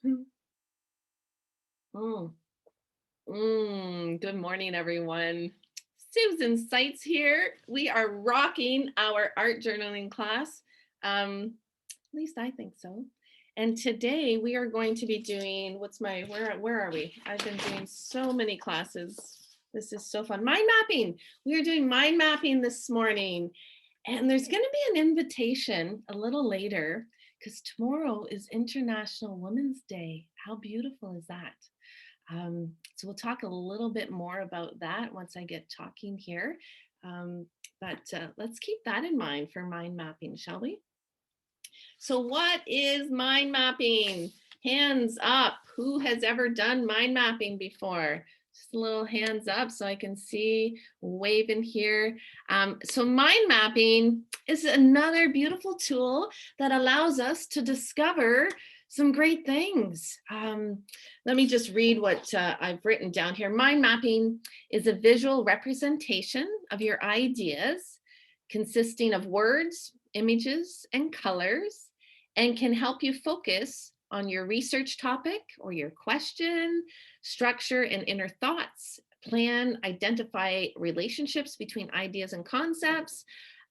Mm, Good morning, everyone. Susan Seitz here. We are rocking our art journaling class. At least I think so. And today we are going to be doing where are we? I've been doing so many classes. This is so fun. Mind mapping. We are doing mind mapping this morning. And there's going to be an invitation a little later because tomorrow is International Women's Day. How beautiful is that? So we'll talk a little bit more about that once I get talking here. But let's keep that in mind for mind mapping, shall we? So what is mind mapping? Hands up. Who has ever done mind mapping before? Just a little hands up so I can see, waving here. So mind mapping is another beautiful tool that allows us to discover some great things. Let me just read what I've written down here. Mind mapping is a visual representation of your ideas consisting of words, images, and colors, and can help you focus on your research topic or your question, structure and inner thoughts, plan, identify relationships between ideas and concepts.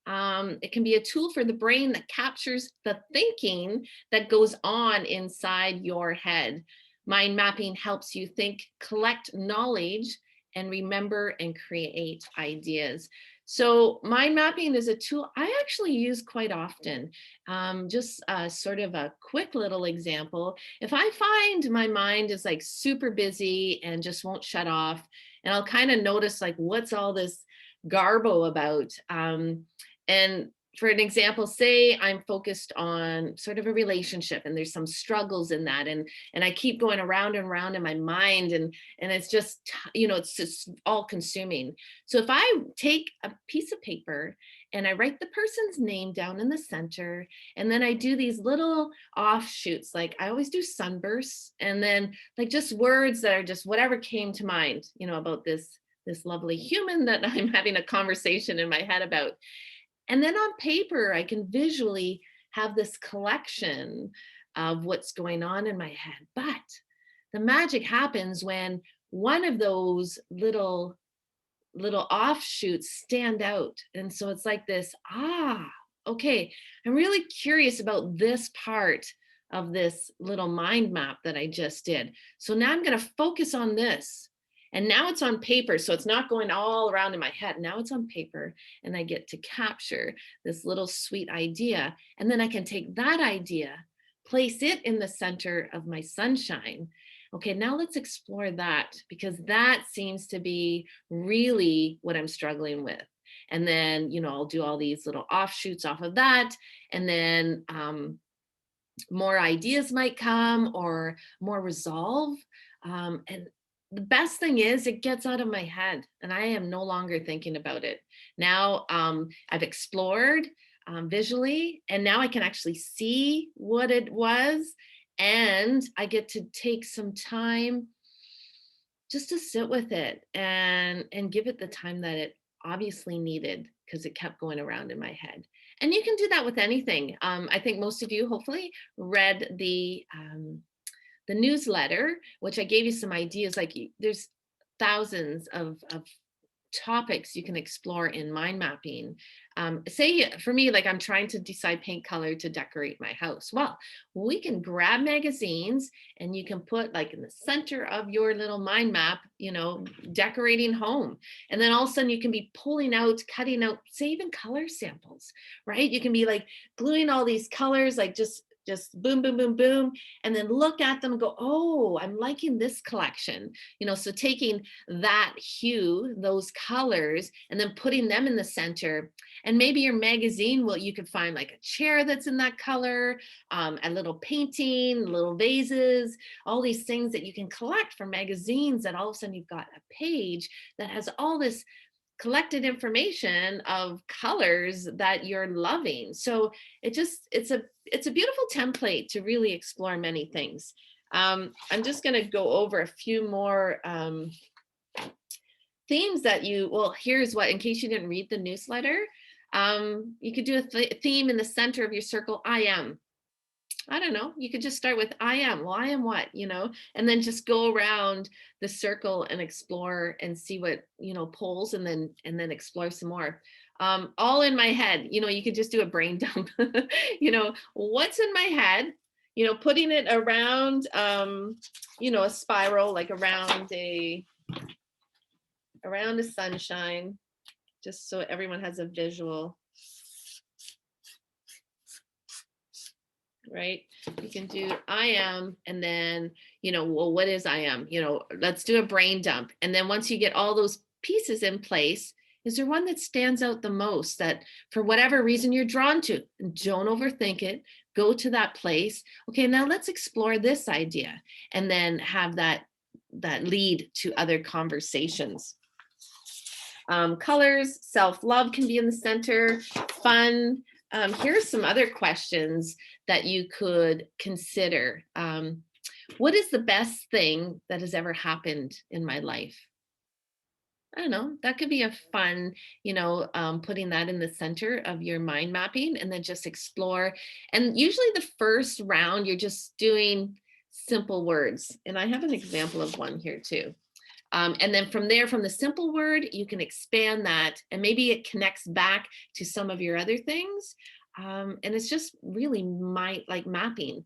It can be a tool for the brain that captures the thinking that goes on inside your head. Mind mapping helps you think, collect knowledge, and remember and create ideas. So mind mapping is a tool I actually use quite often. Just sort of a quick little example. If I find my mind is like super busy and just won't shut off, and I'll kind of notice like, what's all this garbo about? And for an example, say I'm focused on sort of a relationship and there's some struggles in that, and I keep going around and around in my mind, and it's just, it's just all consuming. So if I take a piece of paper and I write the person's name down in the center, and then I do these little offshoots, like I always do sunbursts, and then like just words that are just whatever came to mind, about this lovely human that I'm having a conversation in my head about. And then on paper, I can visually have this collection of what's going on in my head. But the magic happens when one of those little offshoots stand out. And so it's like this, okay, I'm really curious about this part of this little mind map that I just did. So now I'm going to focus on this. And now it's on paper. So it's not going all around in my head. Now it's on paper and I get to capture this little sweet idea. And then I can take that idea, place it in the center of my sunshine. Okay, now let's explore that because that seems to be really what I'm struggling with. And then, I'll do all these little offshoots off of that. And then more ideas might come or more resolve. And the best thing is it gets out of my head and I am no longer thinking about it. Now I've explored visually, and now I can actually see what it was. And I get to take some time just to sit with it and give it the time that it obviously needed because it kept going around in my head. And you can do that with anything. I think most of you hopefully read the newsletter, which I gave you some ideas. Like there's thousands of topics you can explore in mind mapping. Say for me, like I'm trying to decide paint color to decorate my house. Well, we can grab magazines and you can put like in the center of your little mind map, decorating home. And then all of a sudden you can be pulling out, cutting out, say even color samples, right? You can be like gluing all these colors, like just boom, boom, boom, boom, and then look at them and go, oh, I'm liking this collection. So taking that hue, those colors, and then putting them in the center. And maybe your magazine, you could find like a chair that's in that color, a little painting, little vases, all these things that you can collect from magazines, that all of a sudden you've got a page that has all this collected information of colors that you're loving. So it's a beautiful template to really explore many things. I'm just going to go over a few more themes that here's what, in case you didn't read the newsletter, you could do a theme in the center of your circle, I am. I don't know, you could just start with I am. Well, I am what, and then just go around the circle and explore and see what, pulls, and then explore some more. All in my head, you could just do a brain dump. What's in my head, putting it around, a spiral, like around a sunshine, just so everyone has a visual. Right? You can do I am, and then, well, what is I am? Let's do a brain dump. And then once you get all those pieces in place, is there one that stands out the most that for whatever reason you're drawn to? Don't overthink it. Go to that place. Okay, now let's explore this idea, and then have that lead to other conversations. Colors, self-love can be in the center, fun. Here's some other questions that you could consider. What is the best thing that has ever happened in my life? I don't know. That could be a fun, putting that in the center of your mind mapping, and then just explore. And usually the first round, you're just doing simple words. And I have an example of one here too. And then from there, from the simple word, you can expand that, and maybe it connects back to some of your other things. And it's just really like mapping,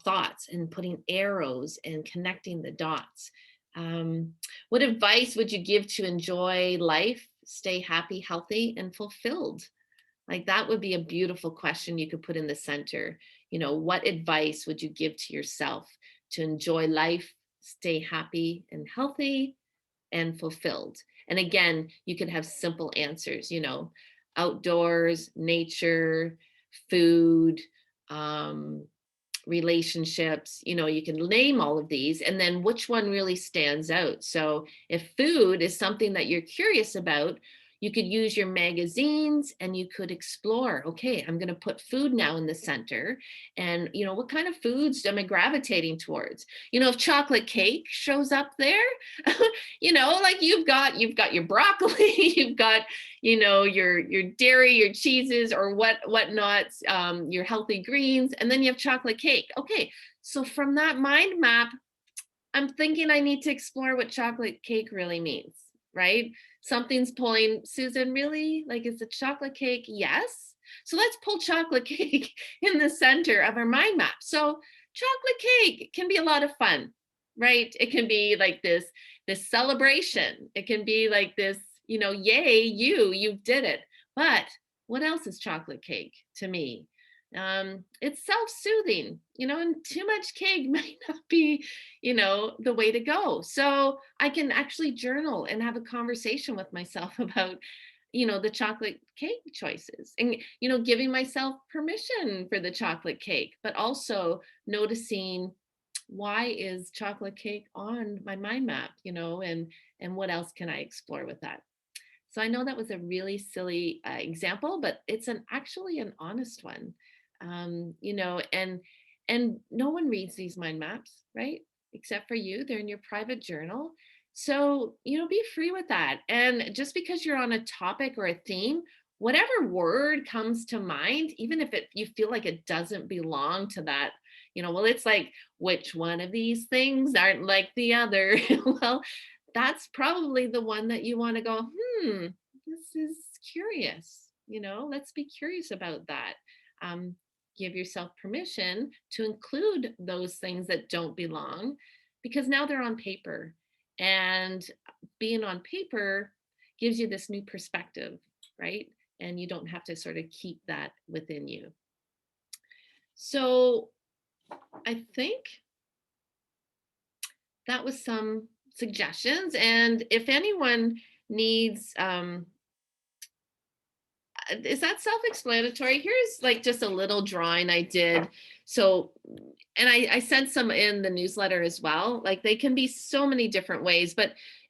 thoughts, and putting arrows and connecting the dots. What advice would you give to enjoy life, stay happy, healthy, and fulfilled? Like that would be a beautiful question you could put in the center. What advice would you give to yourself to enjoy life, stay happy and healthy, and fulfilled? And again, you can have simple answers, outdoors, nature, food, relationships. You can name all of these, and then which one really stands out. So if food is something that you're curious about, you could use your magazines, and you could explore, okay, I'm going to put food now in the center. And, what kind of foods am I gravitating towards? If chocolate cake shows up there, like you've got your broccoli, you've got, your dairy, your cheeses, or whatnot, your healthy greens, and then you have chocolate cake. Okay. So from that mind map, I'm thinking I need to explore what chocolate cake really means, right? Something's pulling, Susan, really? Like, is it chocolate cake? Yes. So let's pull chocolate cake in the center of our mind map. So chocolate cake can be a lot of fun, right? It can be like this celebration. It can be like this, yay, you did it. But what else is chocolate cake to me? It's self-soothing, and too much cake might not be, the way to go. So I can actually journal and have a conversation with myself about, the chocolate cake choices, and, giving myself permission for the chocolate cake, but also noticing, why is chocolate cake on my mind map, and what else can I explore with that? So I know that was a really silly example, but it's actually an honest one. And no one reads these mind maps, right? Except for you. They're in your private journal. So, be free with that. And just because you're on a topic or a theme, whatever word comes to mind, even if you feel like it doesn't belong to that, well, it's like, which one of these things aren't like the other? Well, that's probably the one that you want to go, this is curious. Let's be curious about that. Um, Give yourself permission to include those things that don't belong, because now they're on paper. And being on paper gives you this new perspective, right? And you don't have to sort of keep that within you. So I think that was some suggestions. And if anyone needs, is that self-explanatory? Here's like just a little drawing I did. So, and I sent some in the newsletter as well. Like they can be so many different ways,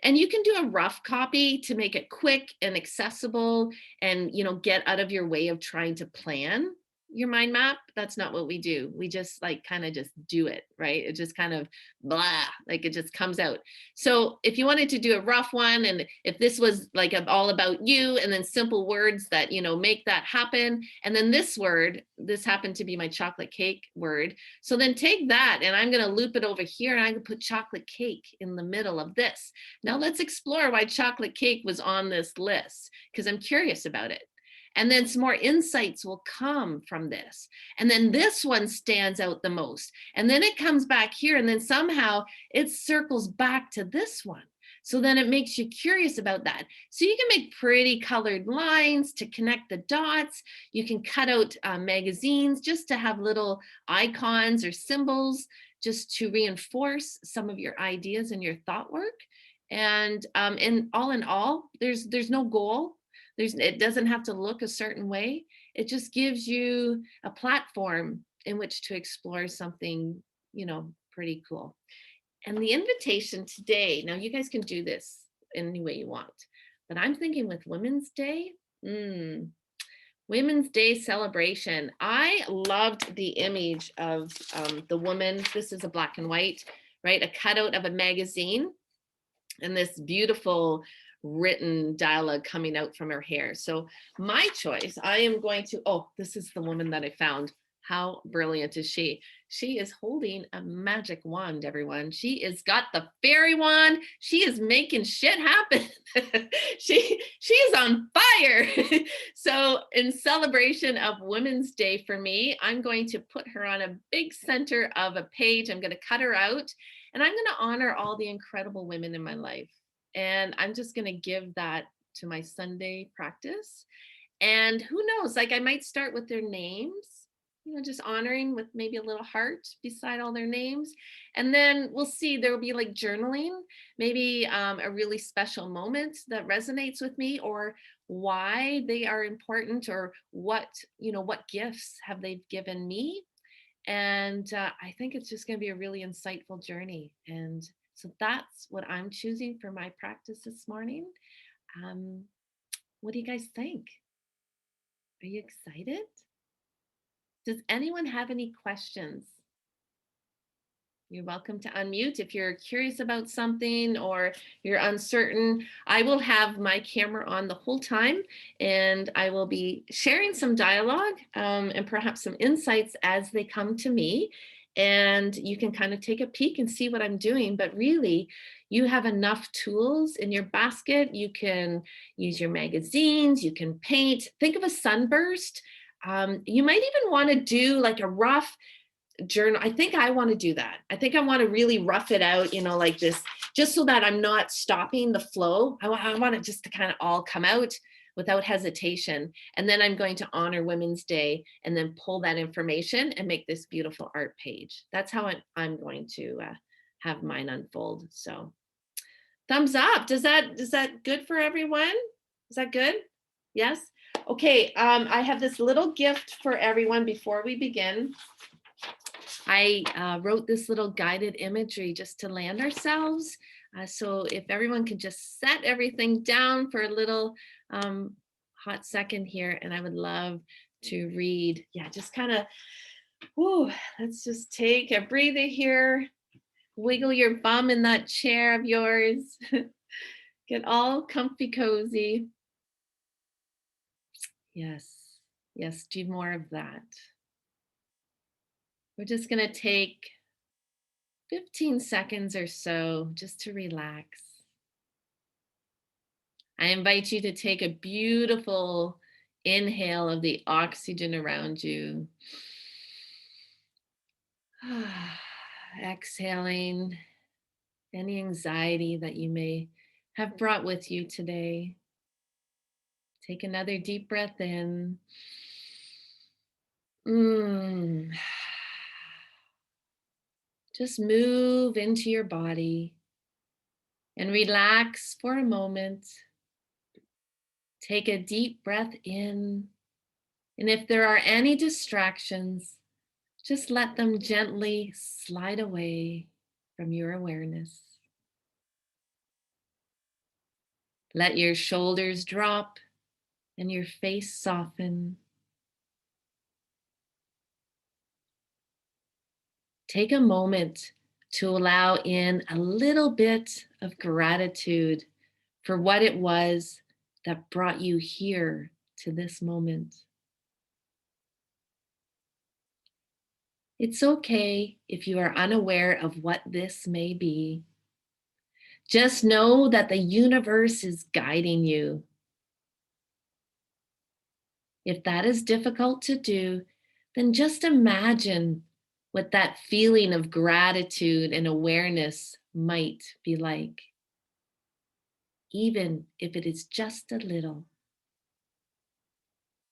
and you can do a rough copy to make it quick and accessible, and, get out of your way of trying to plan, your mind map, that's not what we do. We just like kind of just do it, right? It just kind of blah, like it just comes out. So if you wanted to do a rough one, and if this was like all about you, and then simple words that, make that happen. And then this word, this happened to be my chocolate cake word. So then take that and I'm going to loop it over here and I can put chocolate cake in the middle of this. Now let's explore why chocolate cake was on this list, because I'm curious about it. And then some more insights will come from this. And then this one stands out the most. And then it comes back here, and then somehow it circles back to this one. So then it makes you curious about that. So you can make pretty colored lines to connect the dots. You can cut out magazines just to have little icons or symbols just to reinforce some of your ideas and your thought work. And in all, there's no goal. It doesn't have to look a certain way. It just gives you a platform in which to explore something, pretty cool. And the invitation today, now you guys can do this any way you want, but I'm thinking with Women's Day, Women's Day celebration. I loved the image of the woman. This is a black and white, right? A cutout of a magazine and this beautiful written dialogue coming out from her hair. So my choice, I am going to, this is the woman that I found. How brilliant is she? She is holding a magic wand, everyone. She is got the fairy wand. She is making shit happen. she is on fire. So in celebration of Women's Day for me, I'm going to put her on a big center of a page. I'm going to cut her out and I'm going to honor all the incredible women in my life. And I'm just going to give that to my Sunday practice. And who knows, like I might start with their names, just honoring with maybe a little heart beside all their names. And then we'll see, there will be like journaling, maybe a really special moment that resonates with me, or why they are important, or what gifts have they given me. And I think it's just going to be a really insightful journey. And so that's what I'm choosing for my practice this morning. What do you guys think? Are you excited? Does anyone have any questions? You're welcome to unmute if you're curious about something or you're uncertain. I will have my camera on the whole time and I will be sharing some dialogue and perhaps some insights as they come to me. And you can kind of take a peek and see what I'm doing. But really, you have enough tools in your basket. You can use your magazines, you can paint. Think of a sunburst. You might even want to do like a rough journal. I think I want to do that. I think I want to really rough it out, like this, just so that I'm not stopping the flow. I want it just to kind of all come out without hesitation. And then I'm going to honor Women's Day and then pull that information and make this beautiful art page. That's how I'm going to have mine unfold. So thumbs up. Is that good for everyone? Is that good? Yes? Okay, I have this little gift for everyone before we begin. I wrote this little guided imagery just to land ourselves. So if everyone could just set everything down for a little hot second here, and I would love to read. Yeah, just kind of, let's just take a breather here. Wiggle your bum in that chair of yours. Get all comfy cozy. Yes, do more of that. We're just going to take 15 seconds or so just to relax. I invite you to take a beautiful inhale of the oxygen around you. Exhaling any anxiety that you may have brought with you today. Take another deep breath in. Just move into your body and relax for a moment. Take a deep breath in. And if there are any distractions, just let them gently slide away from your awareness. Let your shoulders drop and your face soften. take a moment to allow in a little bit of gratitude for what it was that brought you here to this moment. It's okay if you are unaware of what this may be. Just know that the universe is guiding you. If that is difficult to do, then just imagine what that feeling of gratitude and awareness might be like, even if it is just a little.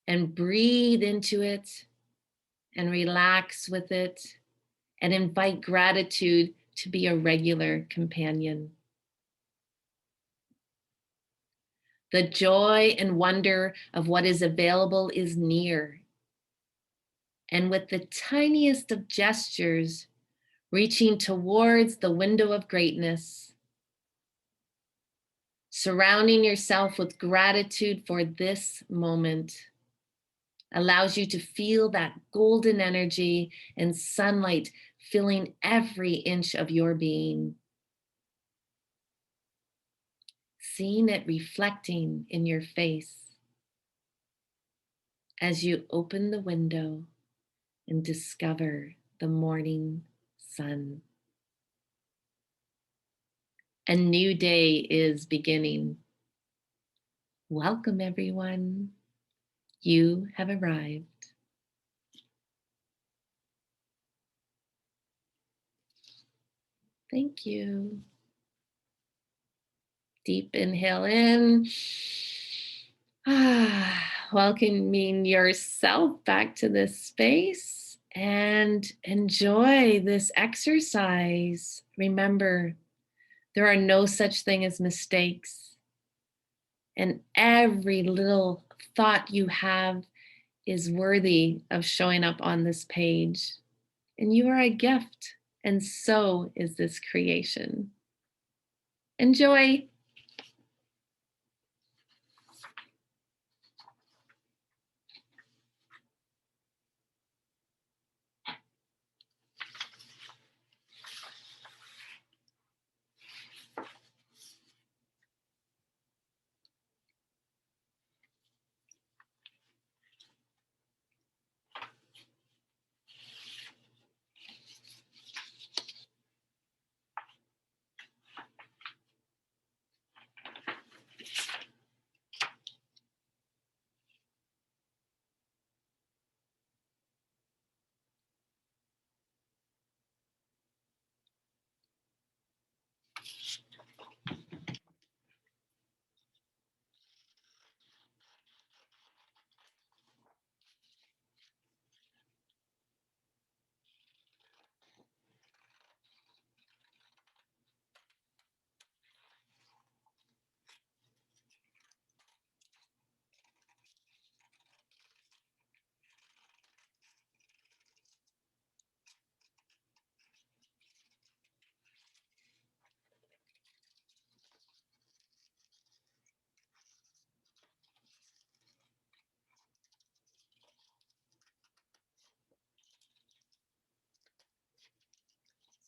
And breathe into it and relax with it and invite gratitude to be a regular companion. The joy and wonder of what is available is near. And with the tiniest of gestures, reaching towards the window of greatness, surrounding yourself with gratitude for this moment allows you to feel that golden energy and sunlight filling every inch of your being. Seeing it reflecting in your face as you open the window and discover the morning sun. A new day is beginning. Welcome, everyone. You have arrived. Thank you. Deep inhale in. Welcoming yourself back to this space and enjoy this exercise. Remember, there are no such thing as mistakes. And every little thought you have is worthy of showing up on this page. And you are a gift, and so is this creation. Enjoy.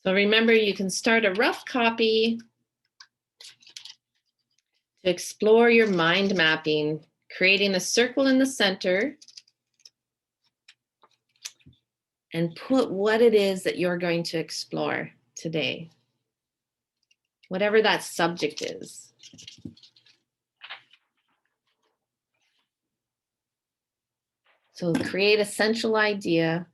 So remember, you can start a rough copy to explore your mind mapping, creating a circle in the center and put what it is that you're going to explore today, whatever that subject is. So create a central idea.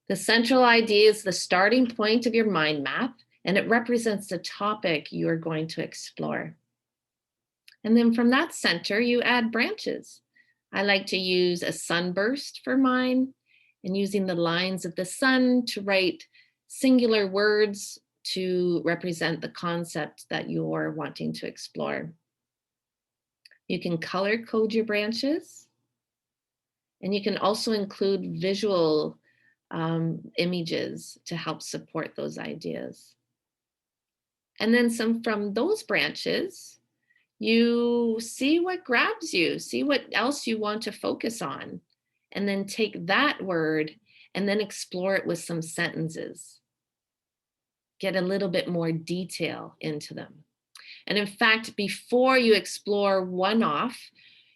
The central idea is the starting point of your mind map, and it represents the topic you are going to explore. And then from that center, you add branches. I like to use a sunburst for mine, and using the lines of the sun to write singular words to represent the concept that you're wanting to explore. You can color code your branches, and you can also include visual images to help support those ideas. And then from those branches, you see what grabs you, see what else you want to focus on, and then take that word and then explore it with some sentences. get a little bit more detail into them. And in fact, before you explore one off,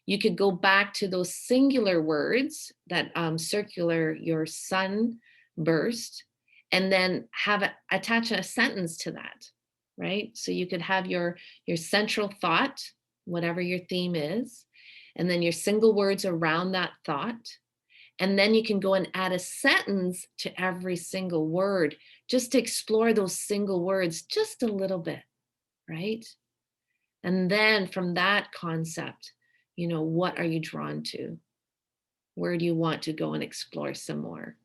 you could go back to those singular words that circular your sunburst, and then attach a sentence to that, right? So you could have your central thought, whatever your theme is, and then your single words around that thought. And then you can go and add a sentence to every single word, just to explore those single words just a little bit, right? And then from that concept, what are you drawn to? Where do you want to go and explore some more?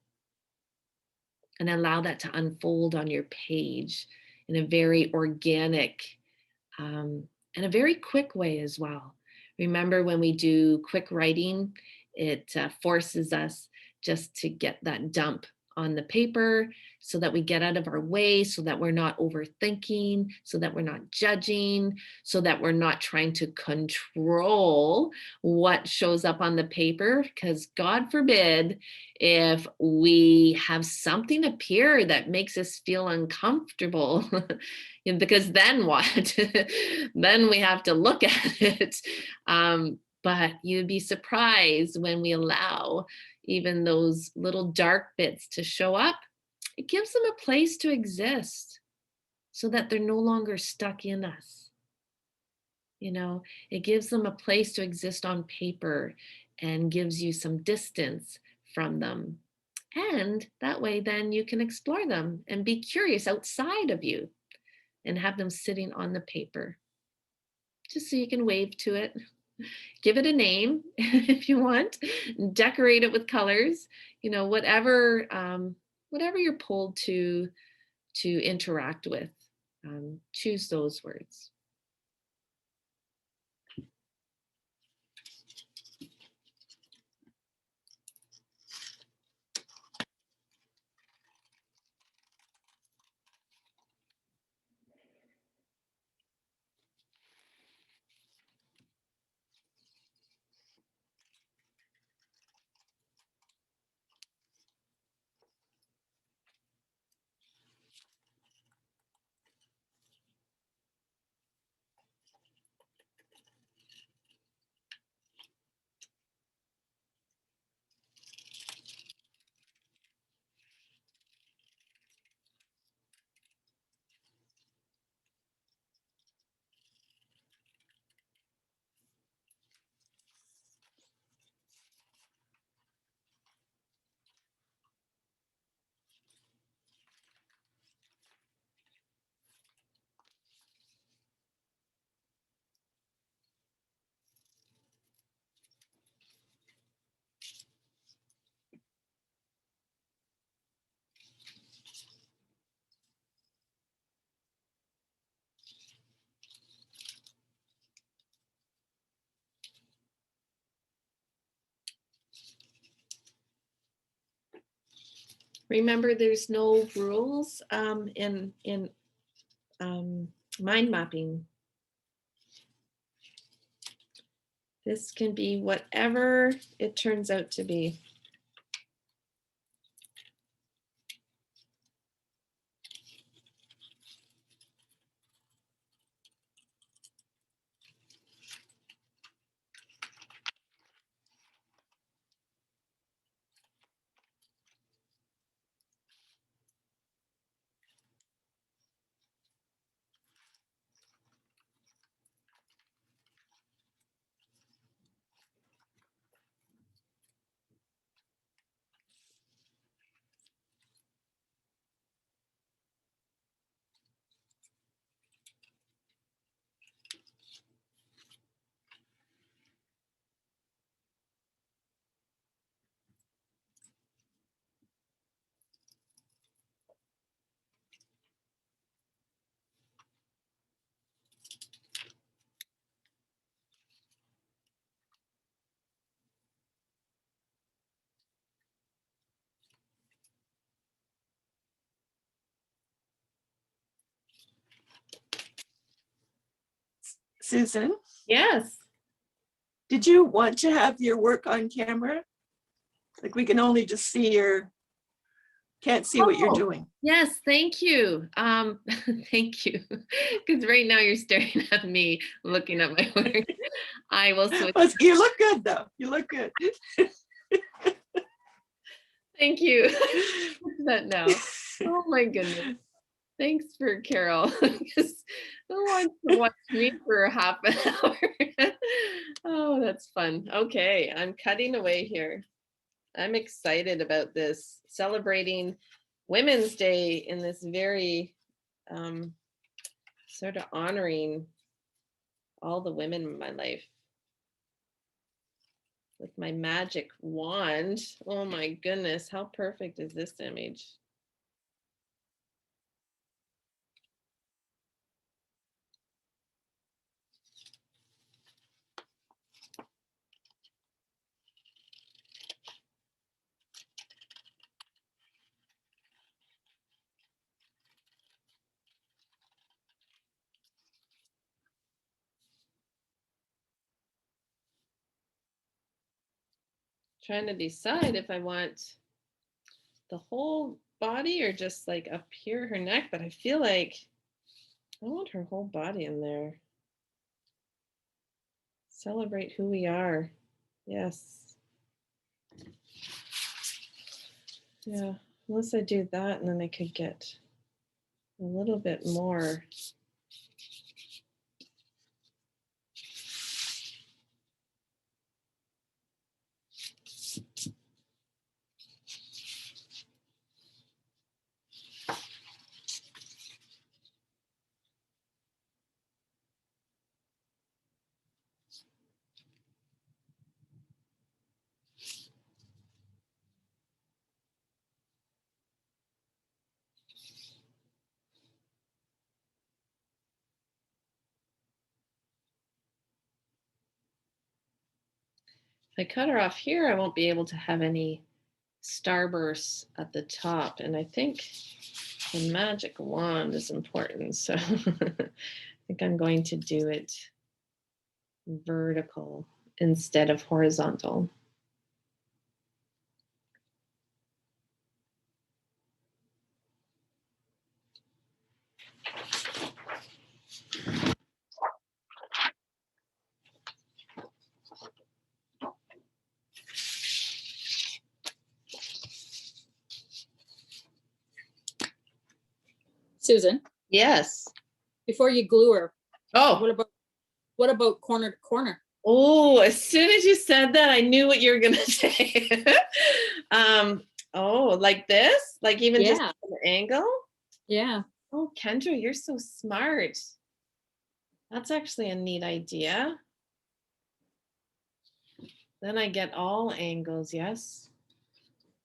And allow that to unfold on your page in a very organic and a very quick way as well. Remember, when we do quick writing, it forces us just to get that dump on the paper so that we get out of our way, so that we're not overthinking, so that we're not judging, so that we're not trying to control what shows up on the paper. Because God forbid if we have something appear that makes us feel uncomfortable, because then what? Then we have to look at it. But you'd be surprised when we allow even those little dark bits to show up. It gives them a place to exist so that they're no longer stuck in us. It gives them a place to exist on paper and gives you some distance from them. And that way, then you can explore them and be curious outside of you and have them sitting on the paper. Just so you can wave to it. Give it a name if you want, decorate it with colors, whatever you're pulled to interact with, choose those words. Remember, there's no rules in mind mapping. This can be whatever it turns out to be. Susan? Yes. Did you want to have your work on camera? Like we can only just see your Can't see what you're Oh, doing. yes, thank you. Thank you. Because right now you're staring at me, looking at my work. I will switch. But you look good though. You look good. Thank you. That now. Oh my goodness. Thanks for Carol. 'Cause who wants to watch me for half an hour? Oh, that's fun. Okay, I'm cutting away here. I'm excited about this, celebrating Women's Day in this very sort of honoring all the women in my life with my magic wand. Oh my goodness, how perfect is this image? Trying to decide if I want the whole body or just like up here, her neck, but I feel like I want her whole body in there. Celebrate who we are. Yes. Yeah, unless I do that and then I could get a little bit more. If I cut her off here, I won't be able to have any starbursts at the top. And I think the magic wand is important. So I think I'm going to do it vertical instead of horizontal. Susan, Yes. before you glue her, Oh, what about corner to corner? oh, as soon as you said that, I knew what you were going to say. Oh, like this? Like even just Yeah. an angle? Yeah. Oh, Kendra, you're so smart. That's actually a neat idea. Then I get all angles, yes.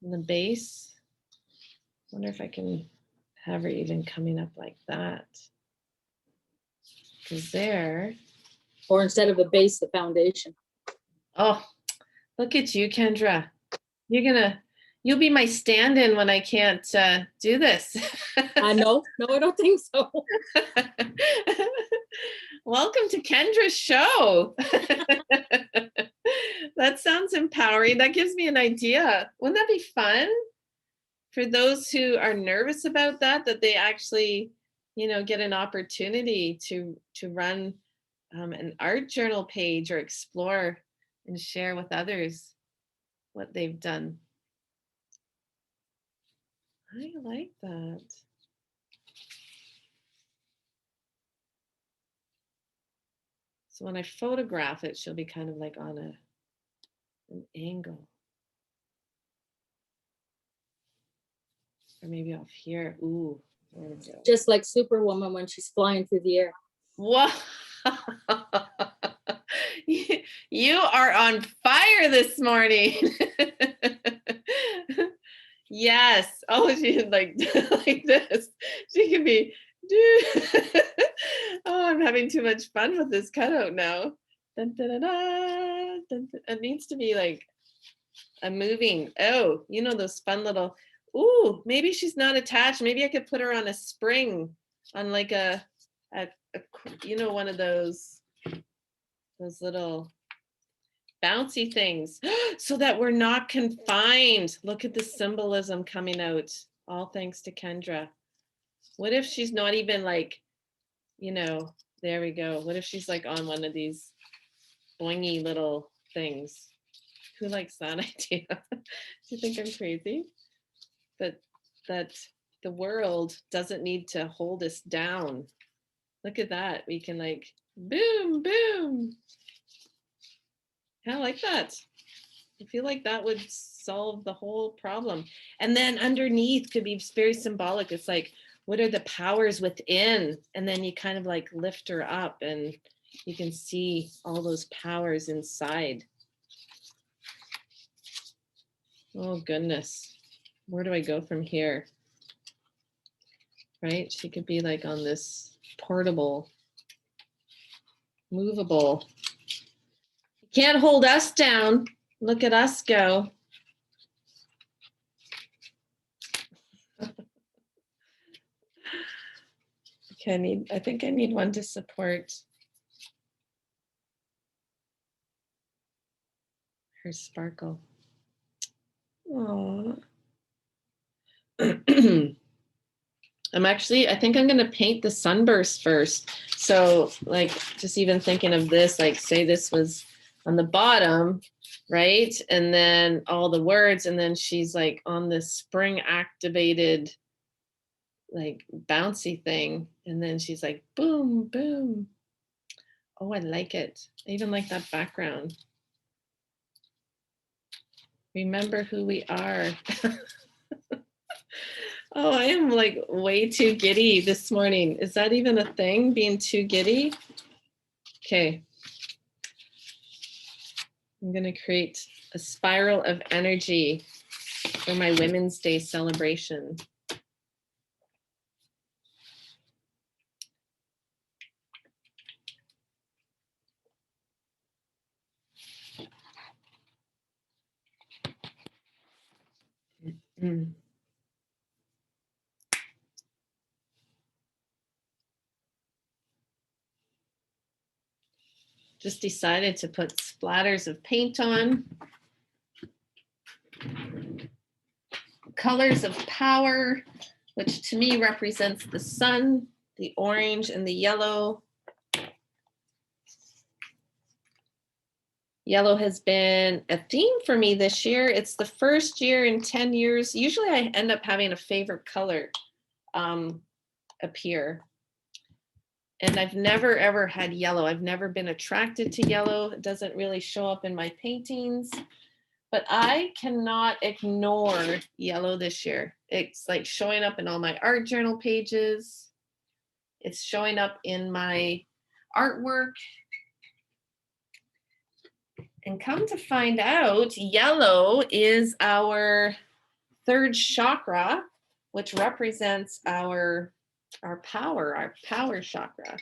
And the base. Wonder if I can have her even coming up like that. Because there. Or instead of the base, the foundation. Oh, look at you, Kendra. You'll be my stand-in when I can't do this. No, I don't think so. Welcome to Kendra's show. That sounds empowering. That gives me an idea. Wouldn't that be fun for those who are nervous about that they actually, get an opportunity to run an art journal page or explore and share with others what they've done. I like that. So when I photograph it, she'll be kind of like on an angle. Or maybe off here. Ooh, there we go. Just like Superwoman when she's flying through the air. Wow. You are on fire this morning. Yes. Oh, she like like this. She can be. Oh, I'm having too much fun with this cutout now. Dun, dun, dun, dun, dun, dun. It needs to be like a moving. Oh, those fun little. Ooh, maybe she's not attached. Maybe I could put her on a spring, on like a one of those little bouncy things, so that we're not confined. Look at the symbolism coming out. All thanks to Kendra. What if she's not even like, there we go. What if she's like on one of these boingy little things? Who likes that idea? Do you think I'm crazy? That the world doesn't need to hold us down. Look at that. We can like boom, boom. I like that. I feel like that would solve the whole problem. And then underneath could be very symbolic. It's like, what are the powers within? And then you kind of like lift her up and you can see all those powers inside. Oh goodness. Where do I go from here? Right? She could be like on this portable, movable. You can't hold us down. Look at us go. Okay, I think I need one to support her sparkle. Oh. I think I'm gonna paint the sunburst first. So like, just even thinking of this, like say this was on the bottom, right? And then all the words, and then she's like on this spring activated, like bouncy thing. And then she's like, boom, boom. Oh, I like it. I even like that background. Remember who we are. Oh, I am like way too giddy this morning. Is that even a thing, being too giddy? Okay. I'm going to create a spiral of energy for my Women's Day celebration. Mm. Just decided to put splatters of paint on. Colors of power, which to me represents the sun, the orange and the yellow. Yellow has been a theme for me this year. It's the first year in 10 years. Usually I end up having a favorite color appear. And I've never ever had yellow. I've never been attracted to yellow. It doesn't really show up in my paintings, but I cannot ignore yellow this year. It's like showing up in all my art journal pages. It's showing up in my artwork. And come to find out, yellow is our third chakra, which represents our power chakra.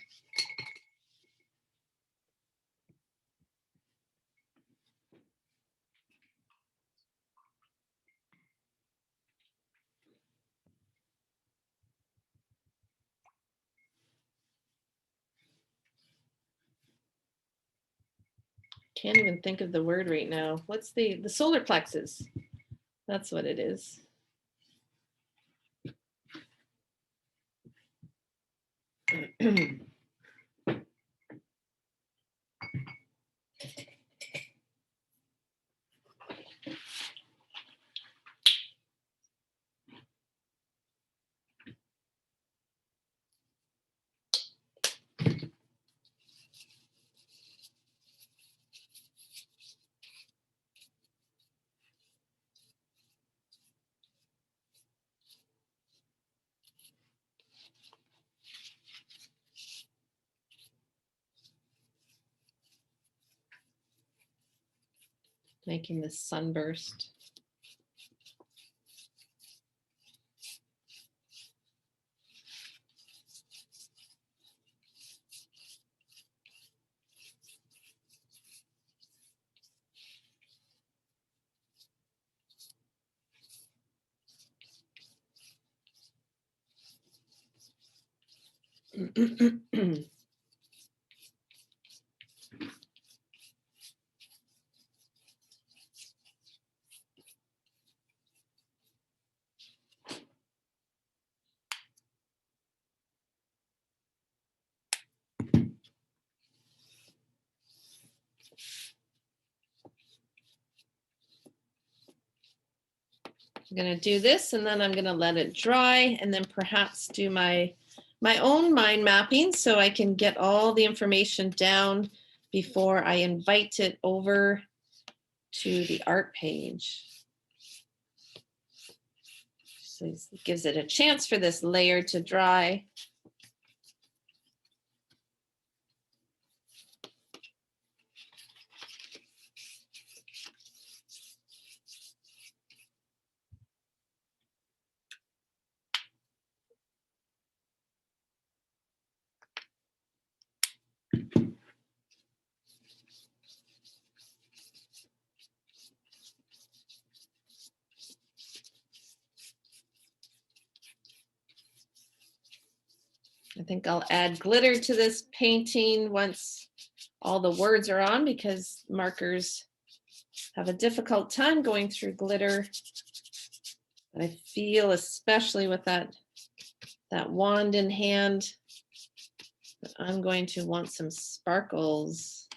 Can't even think of the word right now. What's the solar plexus? That's what it is. Making this sunburst. I'm gonna do this and then I'm gonna let it dry and then perhaps do my own mind mapping so I can get all the information down before I invite it over to the art page. So it gives it a chance for this layer to dry. I think I'll add glitter to this painting once all the words are on because markers have a difficult time going through glitter. But I feel especially with that wand in hand, that I'm going to want some sparkles.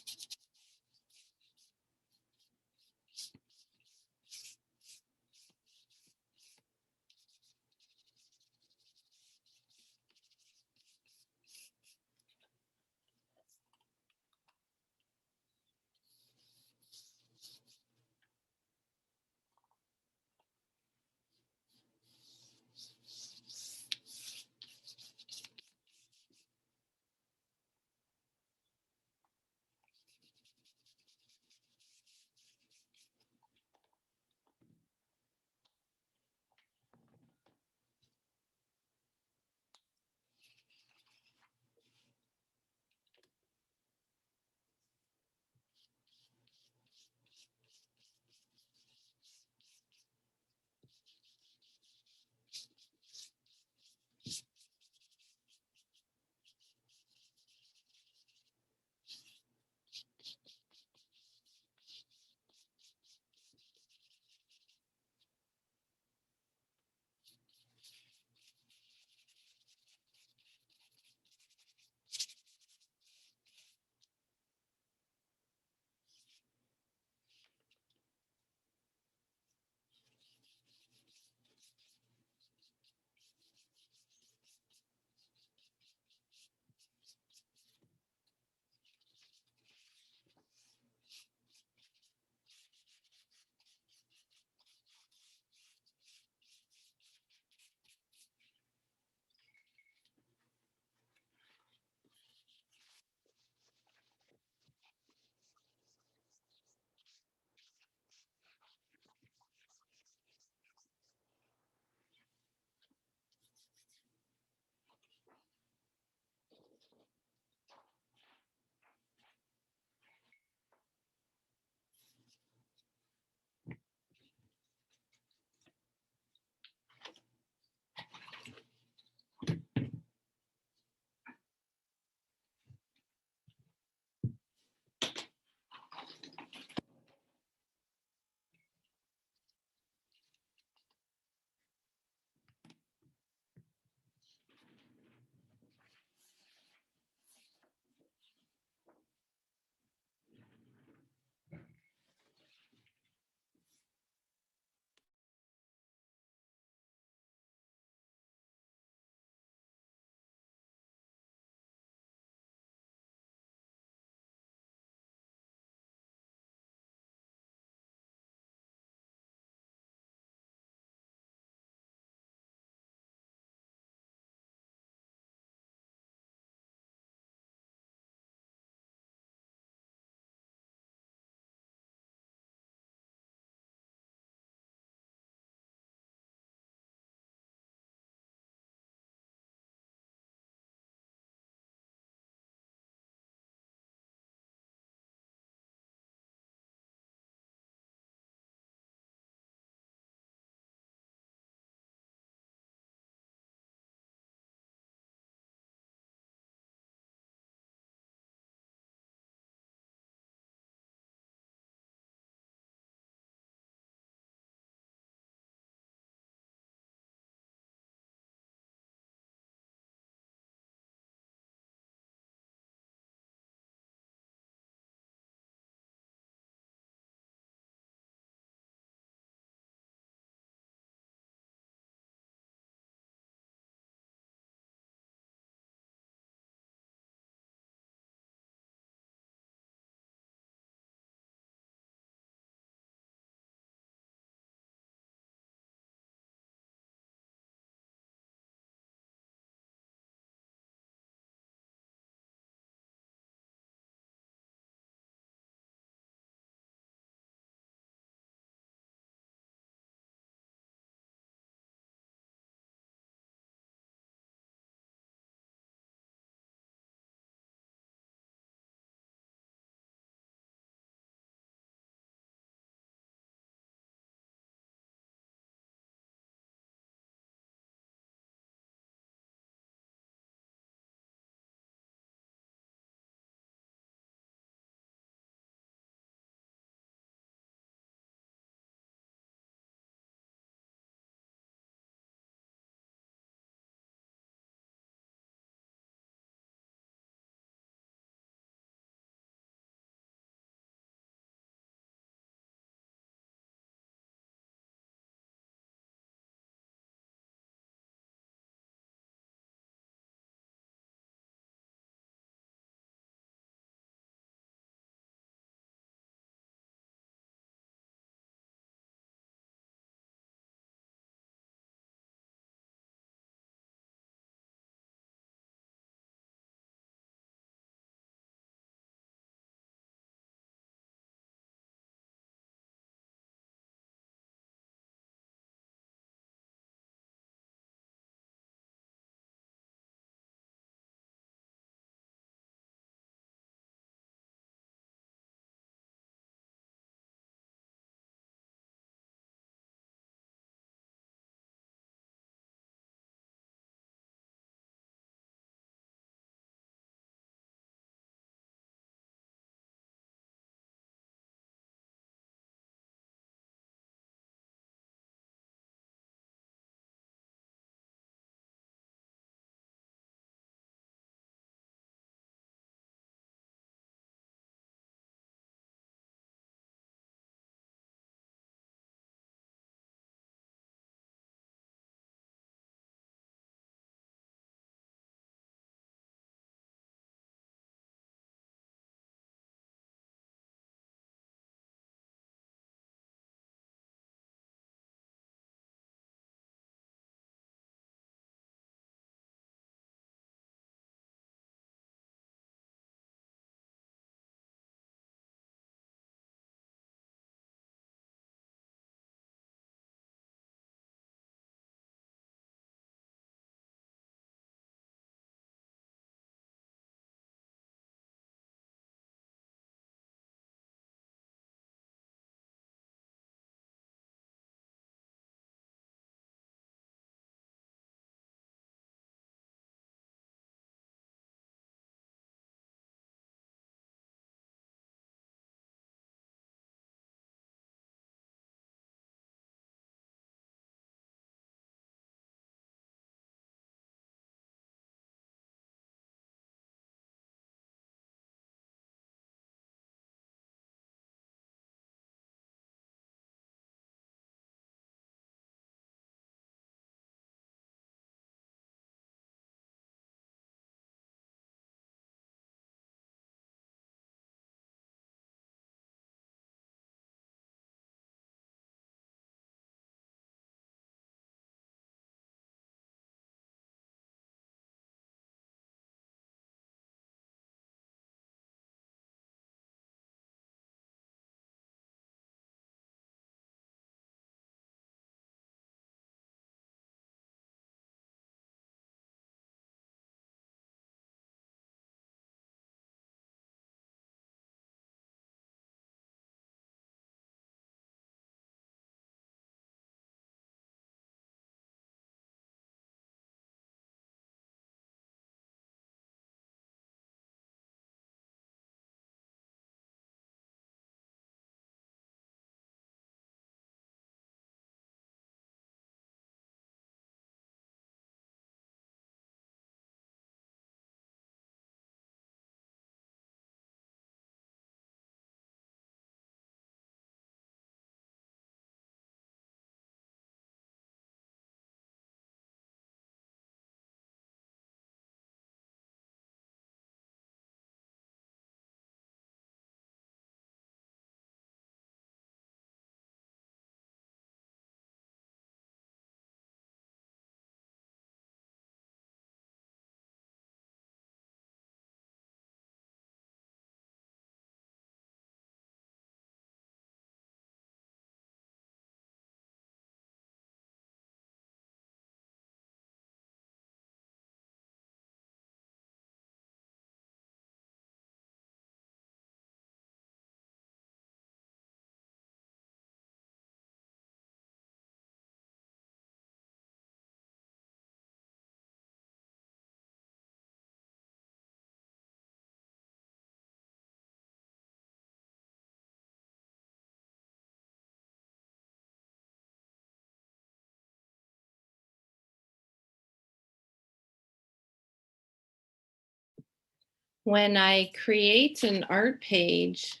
when I create an art page,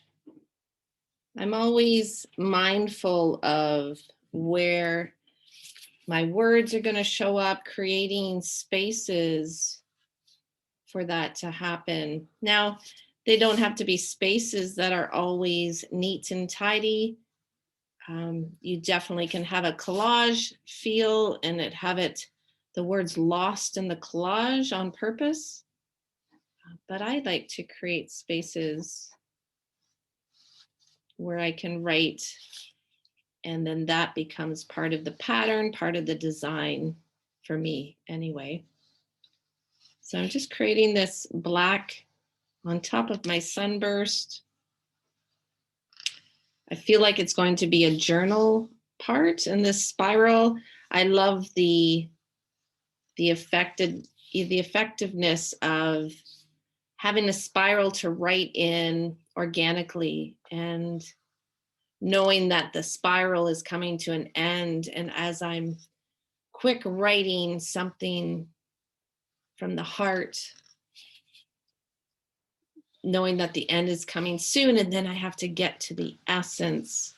I'm always mindful of where my words are going to show up, creating spaces for that to happen. Now, they don't have to be spaces that are always neat and tidy. You definitely can have a collage feel and the words lost in the collage on purpose. But I like to create spaces where I can write, and then that becomes part of the pattern, part of the design for me anyway. So I'm just creating this black on top of my sunburst. I feel like it's going to be a journal part in this spiral. I love the effectiveness of having a spiral to write in organically and knowing that the spiral is coming to an end. And as I'm quick writing something from the heart, knowing that the end is coming soon, and then I have to get to the essence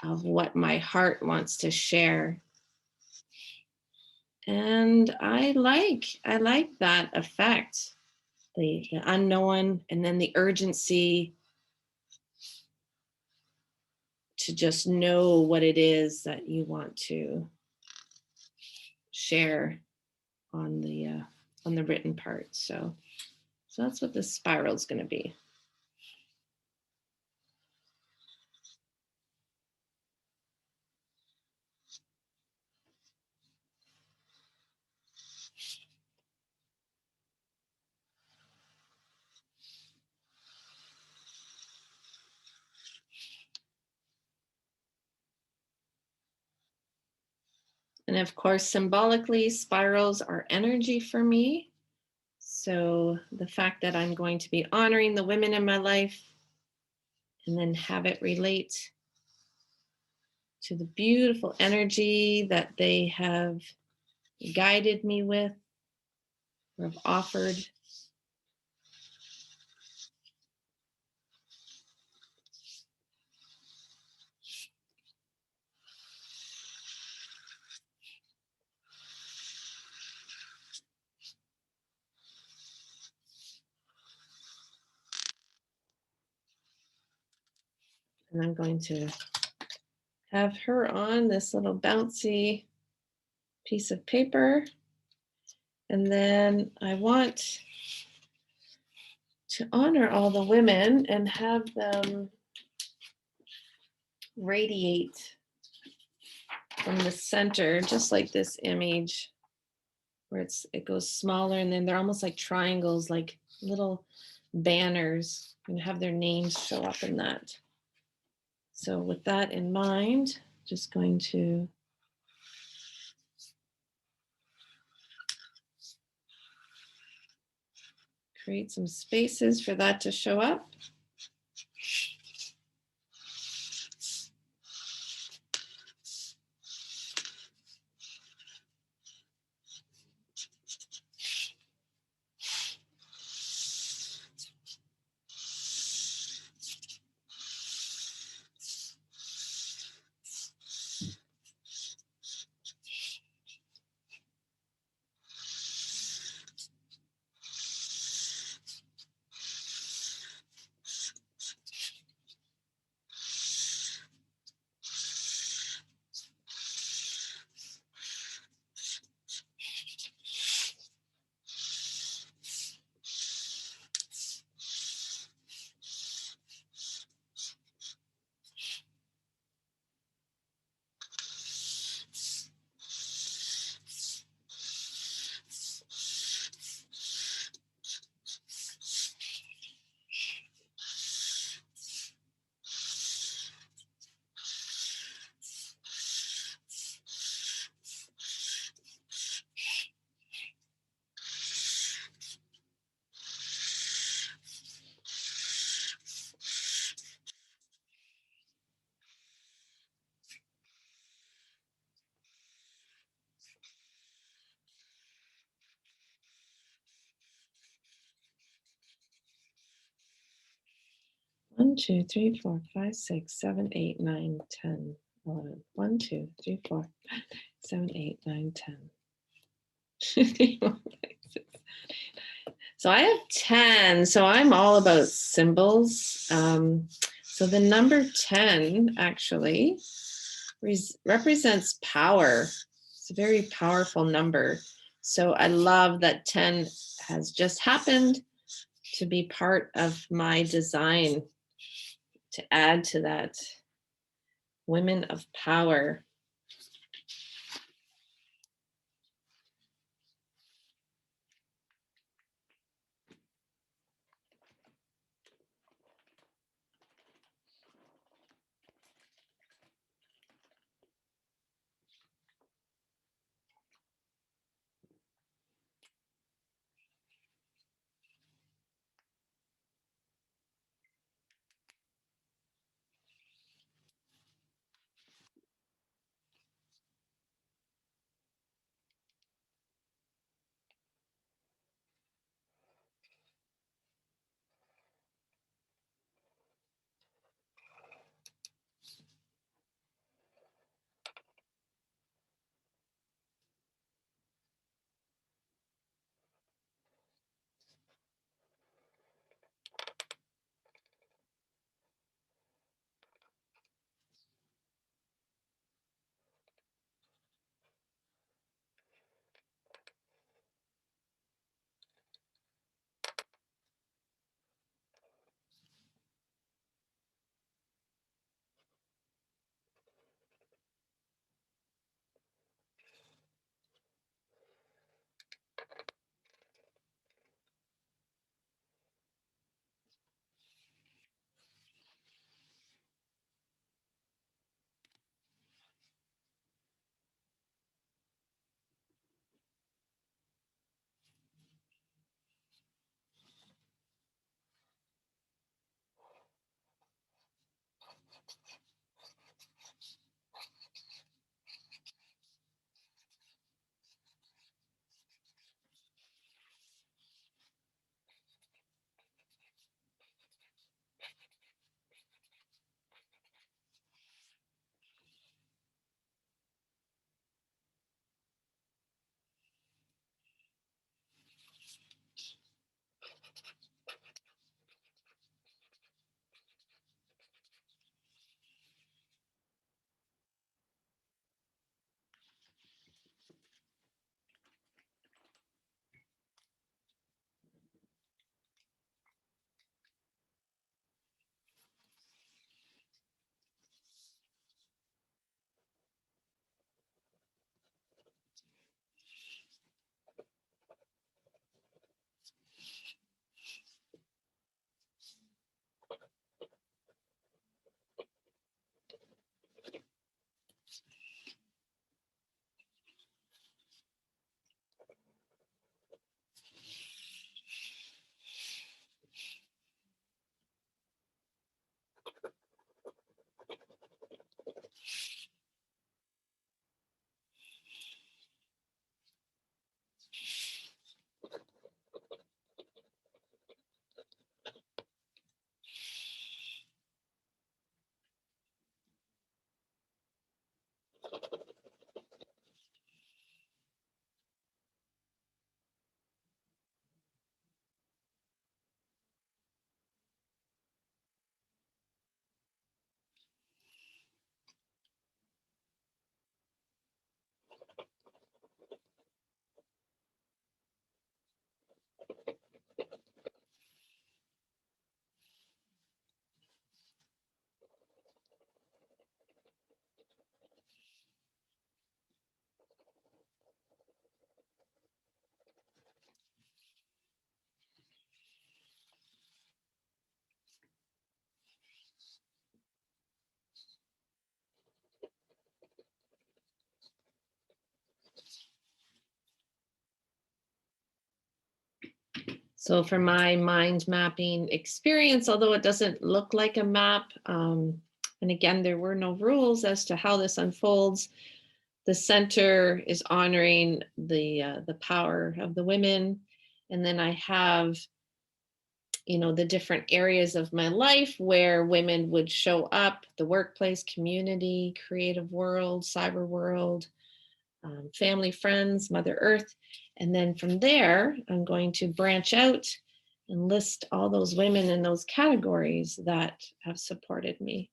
of what my heart wants to share. And I like that effect, the unknown, and then the urgency to just know what it is that you want to share on the written part. So that's what this spiral is going to be. And of course, symbolically, spirals are energy for me. So the fact that I'm going to be honoring the women in my life and then have it relate to the beautiful energy that they have guided me with or have offered. And I'm going to have her on this little bouncy piece of paper. And then I want to honor all the women and have them radiate from the center, just like this image where it goes smaller, and then they're almost like triangles, like little banners, and have their names show up in that. So with that in mind, just going to create some spaces for that to show up. 1, 2, 3, 4, 5, 6, 7, 8, 9, 10, 11. 1, 2, 3, 4, 5, 7, 8, 9, 10. 51, 56. So I have 10. So I'm all about symbols. So the number 10 actually represents power. It's a very powerful number. So I love that 10 has just happened to be part of my design to add to that. Women of power. So for my mind mapping experience, although it doesn't look like a map, and again, there were no rules as to how this unfolds, the center is honoring the power of the women. And then I have the different areas of my life where women would show up: the workplace, community, creative world, cyber world, family, friends, Mother Earth. And then from there, I'm going to branch out and list all those women in those categories that have supported me.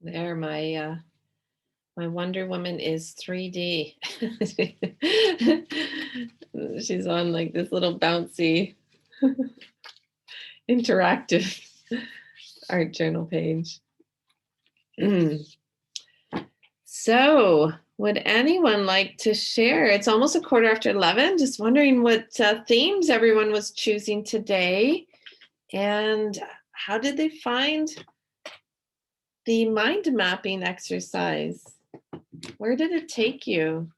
There, my Wonder Woman is 3D. She's on like this little bouncy interactive art journal page. So would anyone like to share? It's almost 11:15. Just wondering what themes everyone was choosing today, and how did they find the mind mapping exercise? Where did it take you?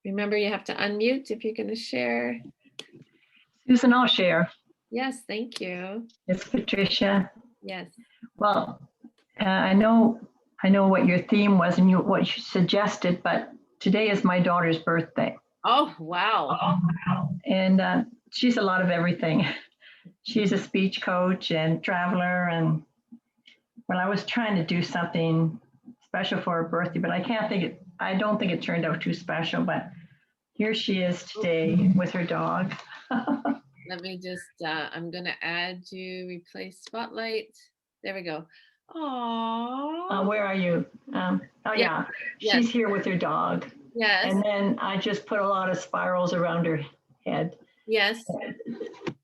Remember, you have to unmute if you're going to share. Susan, I'll share. Yes, thank you. It's Patricia. Yes. Well, I know what your theme was and what you suggested, but today is my daughter's birthday. Oh, wow. And she's a lot of everything. She's a speech coach and traveler. And well, I was trying to do something special for her birthday, but I don't think it turned out too special, but here she is today with her dog. Let me just, I'm going to add you, replace spotlight. There we go. Aww. Where are you? Yeah, yes. She's here with her dog. Yes. And then I just put a lot of spirals around her head. Yes.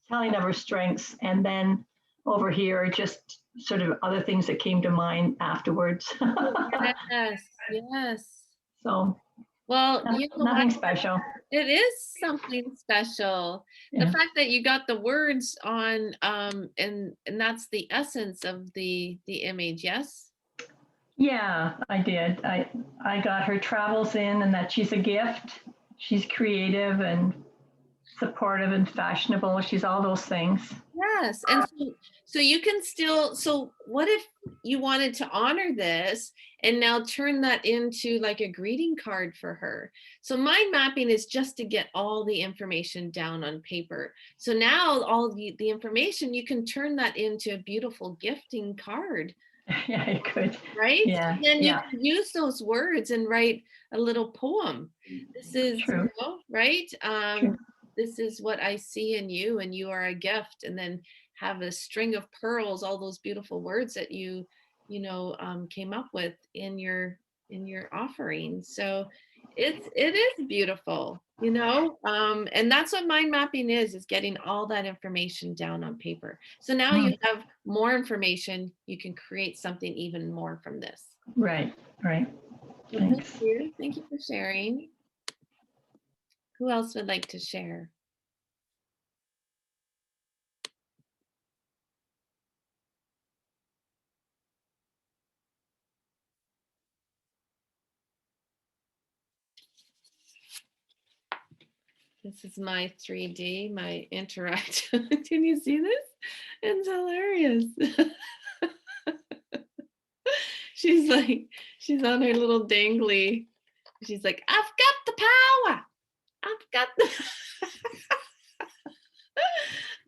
Telling of her strengths. And then over here, just sort of other things that came to mind afterwards. Yes. Yes. So, well, you know nothing what? special. It is something special. Yeah. The fact that you got the words on, and that's the essence of the image. Yes. Yeah, I did. I got her travels in, and that she's a gift. She's creative and supportive and fashionable. She's all those things. Yes. And so you can still, so what if you wanted to honor this and now turn that into like a greeting card for her? So mind mapping is just to get all the information down on paper. So now all the information, you can turn that into a beautiful gifting card. Yeah, you could. Right? Yeah. And then yeah. you can use those words and write a little poem. This is, True. you know, right? True. This is what I see in you, and you are a gift. And then have a string of pearls, all those beautiful words that you came up with in your offering. So it is beautiful, you know, and that's what mind mapping is getting all that information down on paper. So now you have more information, you can create something even more from this. Right. Well, thank you for sharing. Who else would like to share? This is my 3D, my interactive. Can you see this? It's hilarious. She's on her little dangly. She's like, I've got the power. I've got the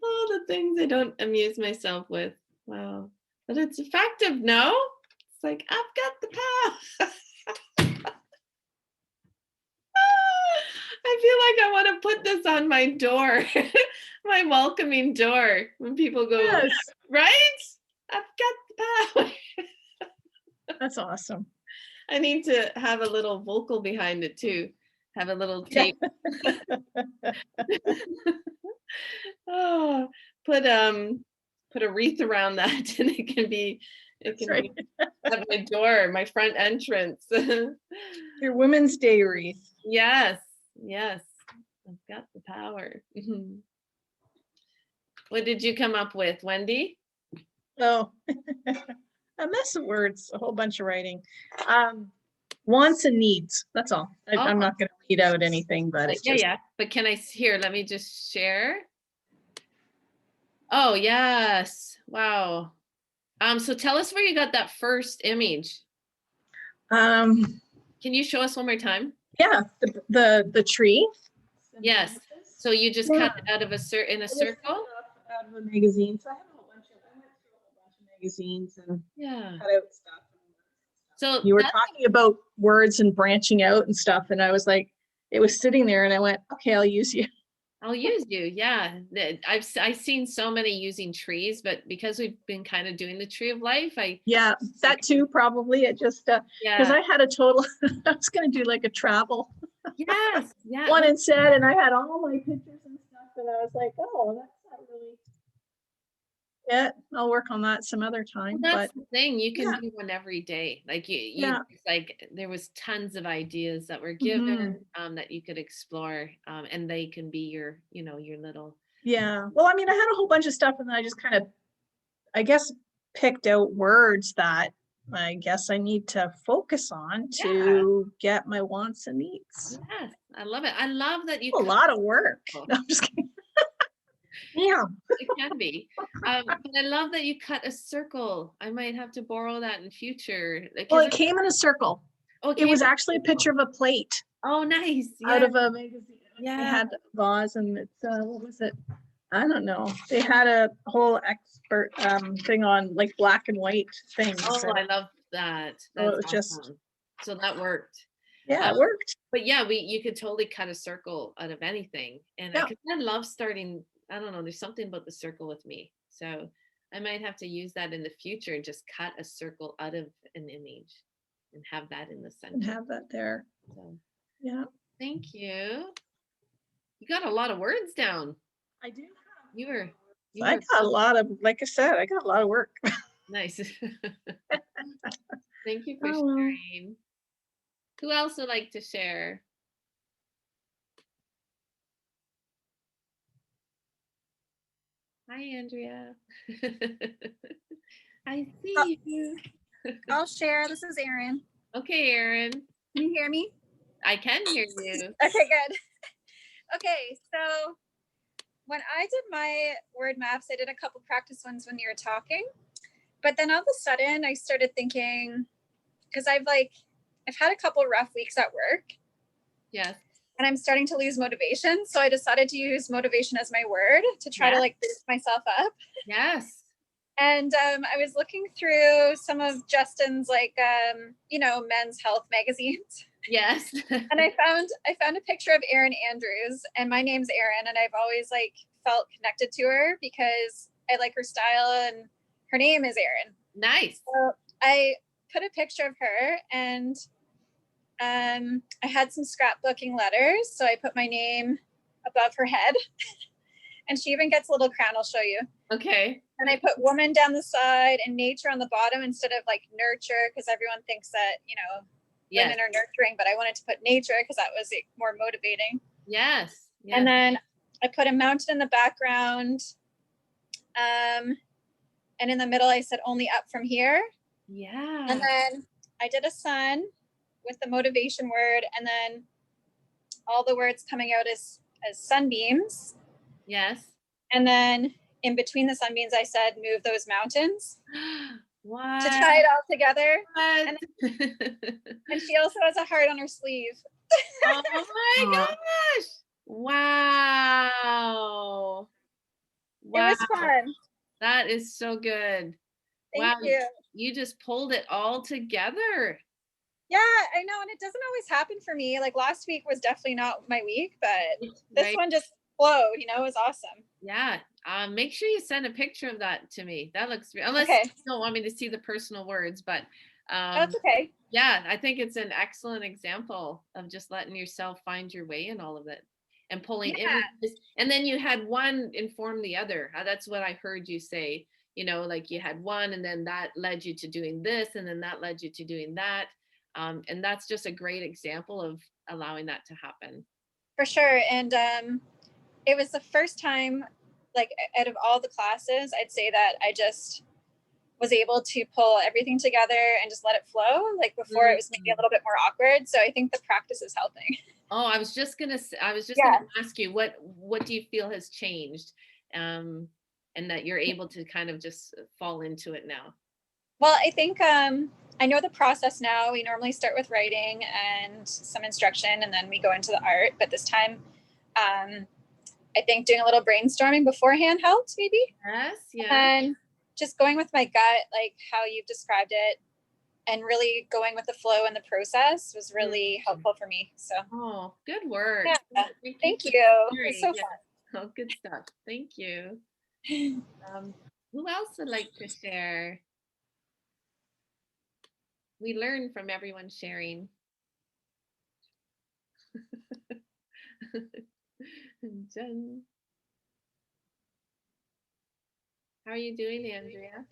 all the things I don't amuse myself with. Wow. But it's effective, no? It's like, I've got the power. I feel like I want to put this on my door, my welcoming door when people go, Yes, right? I've got the power. that's awesome. I need to have a little vocal behind it too. Have a little tape. Oh, put a wreath around that and it can be That's be right. at my door, my front entrance. Your Women's Day wreath. Yes, yes. I've got the power. Mhm. What did you come up with, Wendy? Oh, a mess of words, a whole bunch of writing. Wants and needs, that's all. I'm Oh. not gonna read out anything, but it's Yeah, just, yeah. But can I here? Let me just share. Oh, yes. Wow. So tell us where you got that first image. um, Can you show us one more time? yeah, the tree. Yes. So you just cut it out of in a I just cut it circle? off out of a magazine, so I went through a whole bunch of magazines and Yeah. cut out stuff. So You were that- talking about words and branching out and stuff, and I was like, it was sitting there and I went, okay, I'll use you. I'll use you. Yeah. I've seen so many using trees, but because we've been kind of doing the tree of life, Yeah, that too, probably. It just, because yeah. I had a total, I was gonna do like a travel Yes. Yeah. one and said, and I had all my pictures and stuff, and I was like, oh, that's not really. Yeah, I'll work on that some other time, Well, but that's the thing. You can yeah. do one every day. Like you Yeah. it's like there was tons of ideas that were Mm-hmm. given that you could explore. And they can be your, your little. Yeah, well, I mean, I had a whole bunch of stuff and then I just kind of, I guess, picked out words that I guess I need to focus on to get my wants and needs. Yes, I love it. I love that you A lot of work. Oh. No, I'm just kidding. Yeah. It can be. But I love that you cut a circle. I might have to borrow that in future. Well, it came in a circle. Okay. It was actually a picture of a plate Oh, nice. out Yeah. of a magazine. Yeah. I had a vase and it's, what was it? I don't know. They had a whole expert thing on like black and white things. Oh, and I love that. So it That's was just- awesome. So that worked. yeah, it worked. But yeah, you could totally cut a circle out of anything. And Yeah. I love starting, I don't know, there's something about the circle with me. So I might have to use that in the future and just cut a circle out of an image and have that in the And center. have that there. So Yeah, thank you. You got a lot of words down. I do. You were I got a lot of, like I said, I got a lot of work. nice. Thank you for Oh, well. sharing. Who else would like to share? Hi, Andrea. I see you. I'll share. This is Erin. Okay, Erin. Can you hear me? I can hear you. Okay, good. Okay, so when I did my word maps, I did a couple practice ones when you were talking. But then all of a sudden I started thinking, because I've had a couple rough weeks at work Yes. and I'm starting to lose motivation. So I decided to use motivation as my word to try to boost myself up. Yes. And I was looking through some of Justin's men's health magazines. Yes. And I found a picture of Erin Andrews, and my name's Erin, and I've always felt connected to her because I like her style and her name is Erin. Nice. So I put a picture of her, and I had some scrapbooking letters, so I put my name above her head. And she even gets a little crown, I'll show you. Okay. And I put woman down the side and nature on the bottom instead of nurture, because everyone thinks that, Yes. women are nurturing, but I wanted to put nature because that was more motivating. Yes. Yes. And then I put a mountain in the background. And in the middle, I said only up from here. Yeah. And then I did a sun with the motivation word, and then all the words coming out as sunbeams. Yes. And then in between the sunbeams, I said, move those mountains What? to tie it all together. What? And she also has a heart on her sleeve. Oh my Aw. gosh. Wow. It was fun. That is so good. Thank Wow. you. You just pulled it all together. Yeah, I know. And it doesn't always happen for me. Like last week was definitely not my week, but this Right? one just flowed, you know, it was awesome. Yeah. Make sure you send a picture of that to me. That looks, unless Okay. you don't want me to see the personal words, but That's okay. yeah, I think it's an excellent example of just letting yourself find your way in all of it and pulling Yeah. images. And then you had one inform the other. That's what I heard you say. Like you had one, and then that led you to doing this, and then that led you to doing that. And that's just a great example of allowing that to happen. For sure. And it was the first time, like out of all the classes, I'd say that I just was able to pull everything together and just let it flow. Like before, it was maybe a little bit more awkward. So I think the practice is helping. Oh, I was just gonna Yeah. ask you what do you feel has changed, and that you're able to kind of just fall into it now. Well, I think I know the process now. We normally start with writing and some instruction, and then we go into the art. But this time, I think doing a little brainstorming beforehand helped maybe. Yes, yeah. And just going with my gut, like how you've described it, and really going with the flow and the process was really helpful for me. So Oh, good work. Yeah, thank for you. It sharing. was so Yeah. Oh, good stuff. Thank you. Who else would like to share? We learn from everyone sharing. Jen. How are you doing, Andrea?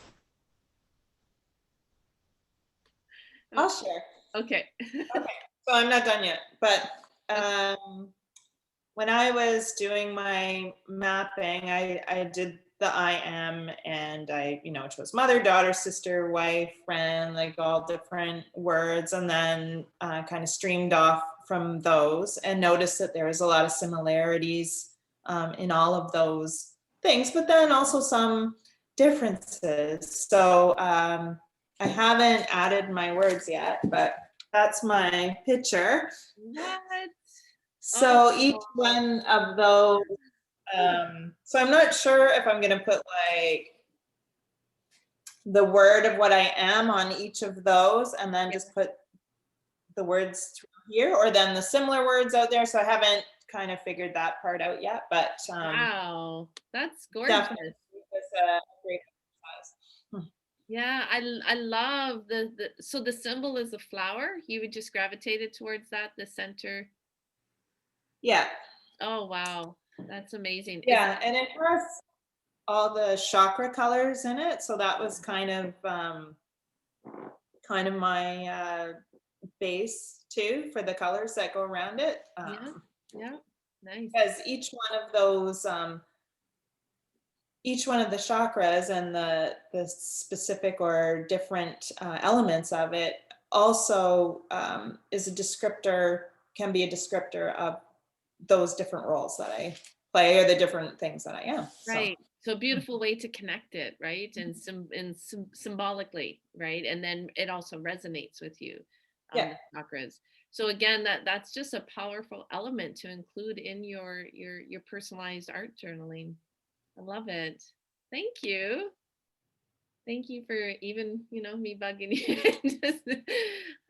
I'll share. Okay. So I'm not done yet, but when I was doing my mapping, I did the I am, and I, chose mother, daughter, sister, wife, friend, like all different words, and then kind of streamed off from those and noticed that there was a lot of similarities in all of those things, but then also some differences. So I haven't added my words yet, but that's my picture. What? So Oh. each one of those, so I'm not sure if I'm going to put like the word of what I am on each of those, and then just put the words through here, or then the similar words out there. So I haven't kind of figured that part out yet, but Wow, that's gorgeous. definitely was a great exercise. Yeah, I love so the symbol is a flower. You would just gravitated towards that, the center. Yeah. Oh, wow. That's amazing. Yeah, and it has all the chakra colors in it. So that was kind of my base too for the colors that go around it. Yeah, nice. Because each one of those, each one of the chakras and the specific or different elements of it also is a descriptor, can be a descriptor of those different roles that I play, or the different things that I am. Right. So a beautiful way to connect it, right? And symbolically, right? And then it also resonates with you, Yeah. the chakras. So again, that's just a powerful element to include in your personalized art journaling. I love it. Thank you. Thank you for even, me bugging you.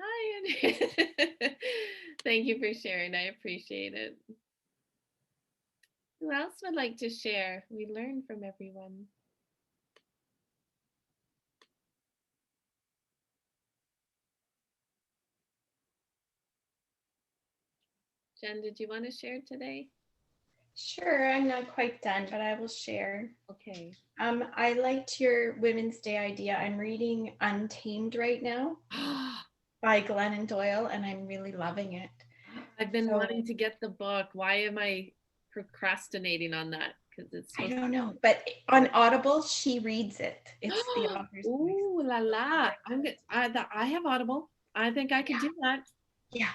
Hi, Andrea. Thank you for sharing. I appreciate it. Who else would like to share? We learn from everyone. Jen, did you want to share today? Sure, I'm not quite done, but I will share. Okay. I liked your Women's Day idea. I'm reading Untamed right now by Glennon Doyle, and I'm really loving it. I've been wanting to get the book. Why am I procrastinating on that? Because I don't know, but on Audible, she reads it. It's the author's voice. Ooh la la! I have Audible. I think I could do that. Yeah,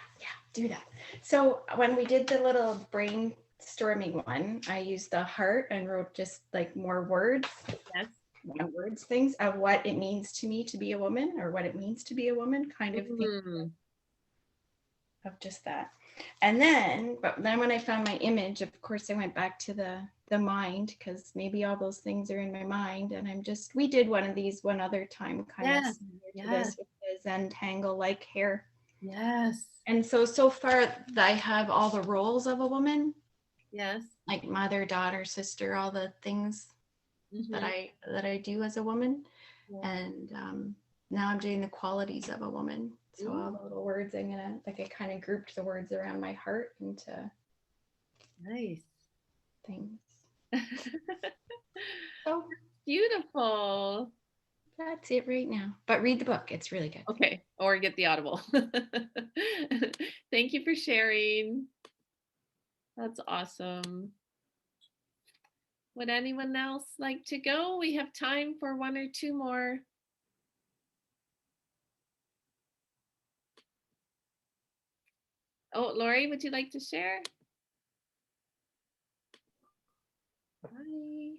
do that. So when we did the little brainstorming one, I used the heart and wrote just like more words. Yes. One words things of what it means to me to be a woman, or what it means to be a woman, kind of thing of just that. And then, but then when I found my image, of course, I went back to the mind, because maybe all those things are in my mind. And we did one of these one other time, kind of similar to this, with the Zentangle like hair. Yes. And so far I have all the roles of a woman, Yes. like mother, daughter, sister, all the things that Mhm. I do as a woman. Yeah. And now I'm doing the qualities of a woman. So all Ooh. the little words I'm gonna, like, I kind of grouped the words around my heart into Nice. things. So Beautiful. that's it right now. But read the book. It's really good. Okay. Or get the Audible. Thank you for sharing. That's awesome. Would anyone else like to go? We have time for one or two more. Oh, Lori, would you like to share? Hi.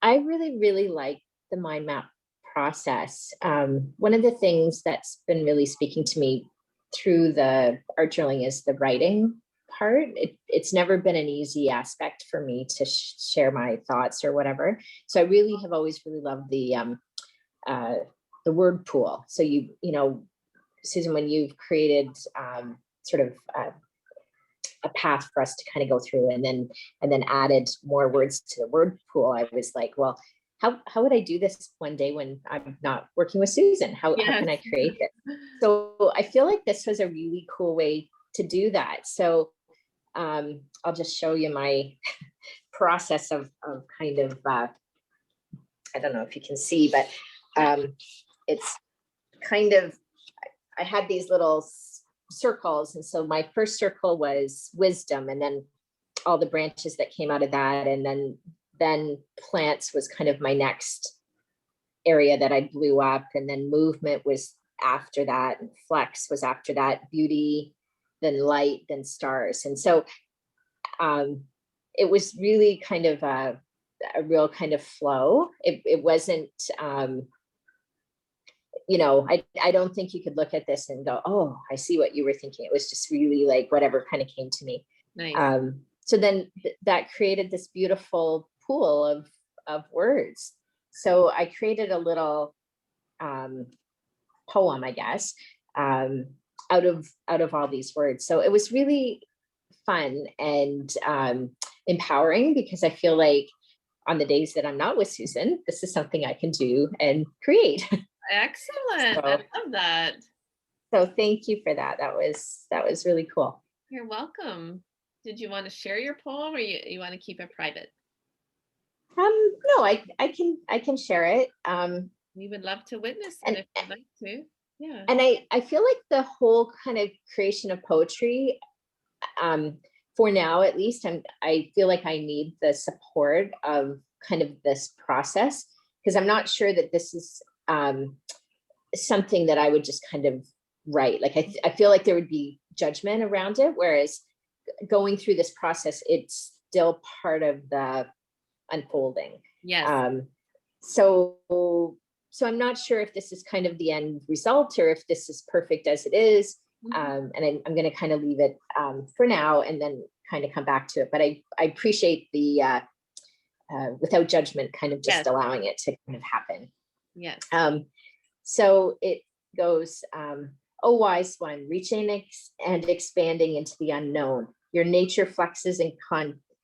I really, really like the mind map process. One of the things that's been really speaking to me through the art journaling is the writing part. It's never been an easy aspect for me to share my thoughts or whatever. So I really have always really loved the word pool. So you know, Susan, when you've created sort of a path for us to kind of go through and then added more words to the word pool, I was like, well, how would I do this one day when I'm not working with Susan? How can I create this? So I feel like this was a really cool way to do that. So I'll just show you my process of kind of I don't know if you can see, but it's kind of, I had these little circles. And so my first circle was wisdom, and then all the branches that came out of that. And then plants was kind of my next area that I blew up. And then movement was after that. And flex was after that. Beauty, then light, then stars. And so it was really kind of a real kind of flow. It wasn't, you know, I don't think you could look at this and go, oh, I see what you were thinking. It was just really like whatever kind of came to me. Nice. So then that created this beautiful pool of words. So I created a little poem, I guess, out of all these words. So it was really fun and empowering, because I feel like on the days that I'm not with Susan, this is something I can do and create. Excellent. So- I love that. So thank you for that. That was really cool. You're welcome. Did you want to share your poem, or you want to keep it private? No, I can share it. We would love to witness it And- if you'd like to. Yeah. And I feel like the whole kind of creation of poetry, for now at least, I feel like I need the support of kind of this process, because I'm not sure that this is something that I would just kind of write. Like I feel like there would be judgment around it, whereas going through this process, it's still part of the unfolding. Yes. So I'm not sure if this is kind of the end result or if this is perfect as it is. Mhm. And I'm going to kind of leave it for now and then kind of come back to it. But I appreciate the without judgment, kind of just Yes. allowing it to kind of happen. Yes. So it goes, oh, wise one, reaching and expanding into the unknown. Your nature flexes and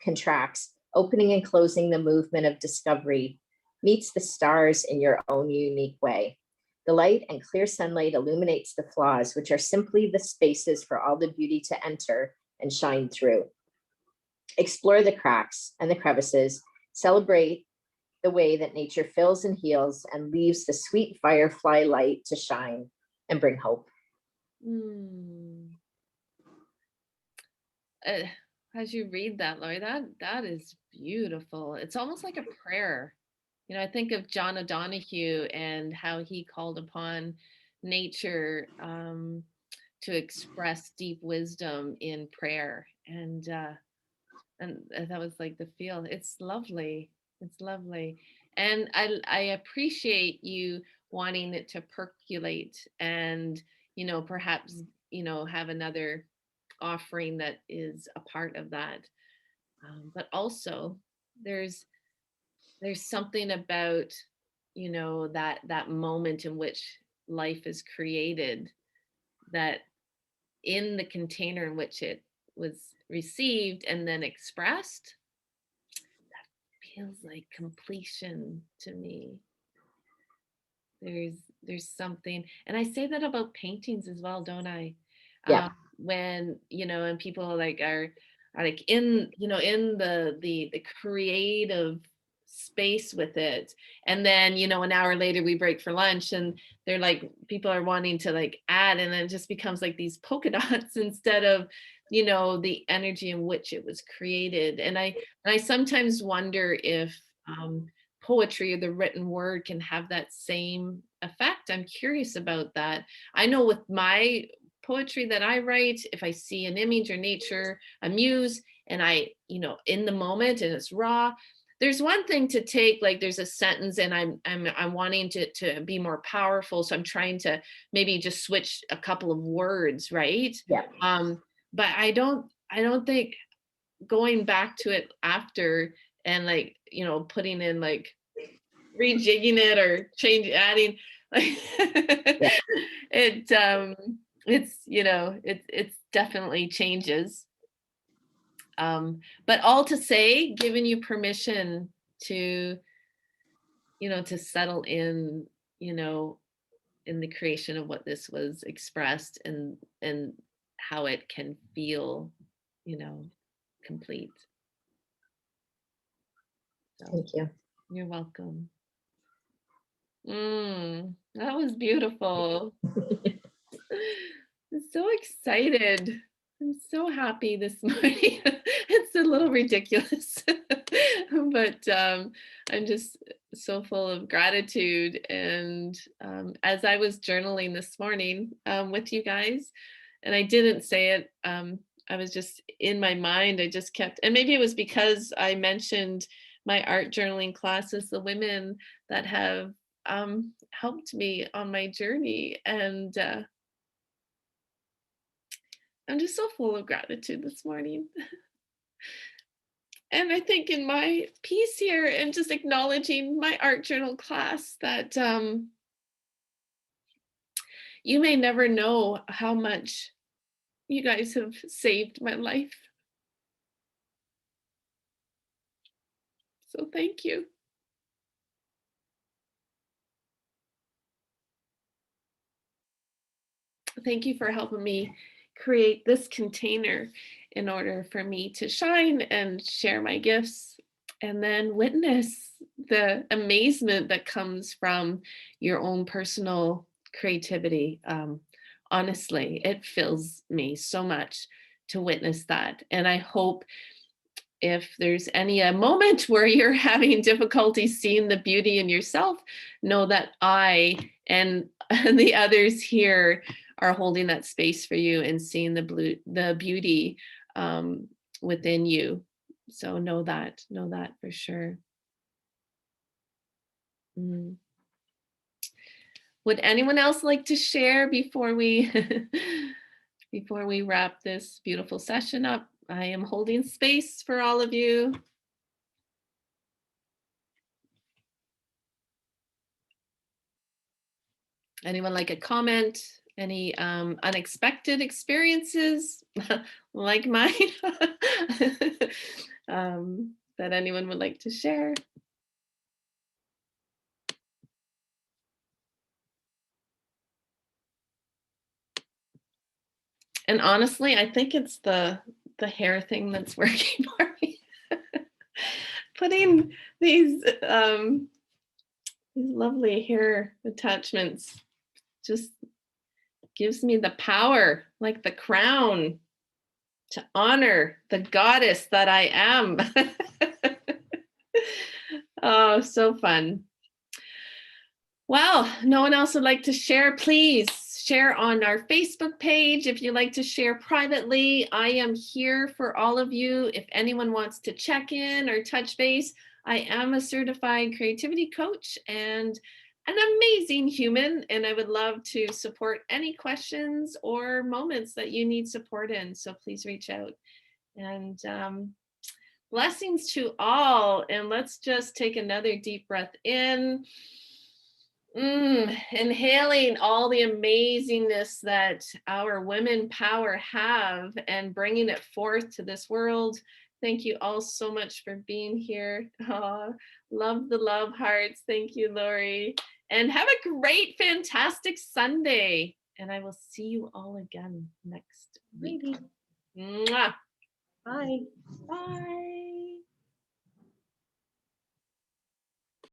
contracts, opening and closing the movement of discovery, meets the stars in your own unique way. The light and clear sunlight illuminates the flaws, which are simply the spaces for all the beauty to enter and shine through. Explore the cracks and the crevices, celebrate the way that nature fills and heals and leaves the sweet firefly light to shine and bring hope. Mm. As you read that, Lori, that is beautiful. It's almost like a prayer. You know, I think of John O'Donohue and how he called upon nature to express deep wisdom in prayer, and that was like the feel. It's lovely. It's lovely, and I appreciate you wanting it to percolate, and perhaps have another offering that is a part of that. But also, there's something about that moment in which life is created, that in the container in which it was received and then expressed, that feels like completion to me. There's something, and I say that about paintings as well, don't I? Yeah. When, and people like are like in, in the creative space with it, and then an hour later we break for lunch and they're like, people are wanting to like add, and then it just becomes like these polka dots instead of the energy in which it was created. And I sometimes wonder if poetry or the written word can have that same effect. I'm curious about that. I know with my poetry that I write, if I see an image or nature, a muse, and I, in the moment and it's raw, there's one thing to take, like there's a sentence and I'm wanting to be more powerful. So I'm trying to maybe just switch a couple of words, right? Yeah. But I don't think going back to it after and like, putting in like rejigging it or adding like it's definitely changes. But all to say, giving you permission to, to settle in, in the creation of what this was expressed and how it can feel, complete. So, Thank you. you're welcome. That was beautiful. I'm so excited. I'm so happy this morning. It's a little ridiculous, but I'm just so full of gratitude. And as I was journaling this morning with you guys, and I didn't say it, I was just in my mind, I just kept, and maybe it was because I mentioned my art journaling classes, the women that have helped me on my journey. And I'm just so full of gratitude this morning. And I think in my piece here and just acknowledging my art journal class that you may never know how much you guys have saved my life. So thank you. Thank you for helping me create this container in order for me to shine and share my gifts and then witness the amazement that comes from your own personal creativity. Honestly, it fills me so much to witness that. And I hope if there's a moment where you're having difficulty seeing the beauty in yourself, know that I and the others here are holding that space for you and seeing the beauty within you. So know that for sure. Would anyone else like to share before we before we wrap this beautiful session up? I am holding space for all of you. Anyone like a comment? Any unexpected experiences like mine that anyone would like to share? And honestly, I think it's the hair thing that's working for me. Putting these lovely hair attachments just gives me the power, like the crown, to honor the goddess that I am. Oh, so fun. Well, no one else would like to share, please share on our Facebook page. If you'd like to share privately, I am here for all of you. If anyone wants to check in or touch base, I am a certified creativity coach and an amazing human, and I would love to support any questions or moments that you need support in. So please reach out. And blessings to all. And let's just take another deep breath in Inhaling all the amazingness that our women power have and bringing it forth to this world. Thank you all so much for being here. Aw, love the love hearts. Thank you, Lori. And have a great, fantastic Sunday. And I will see you all again next week. Maybe. Mwah. Bye. Bye.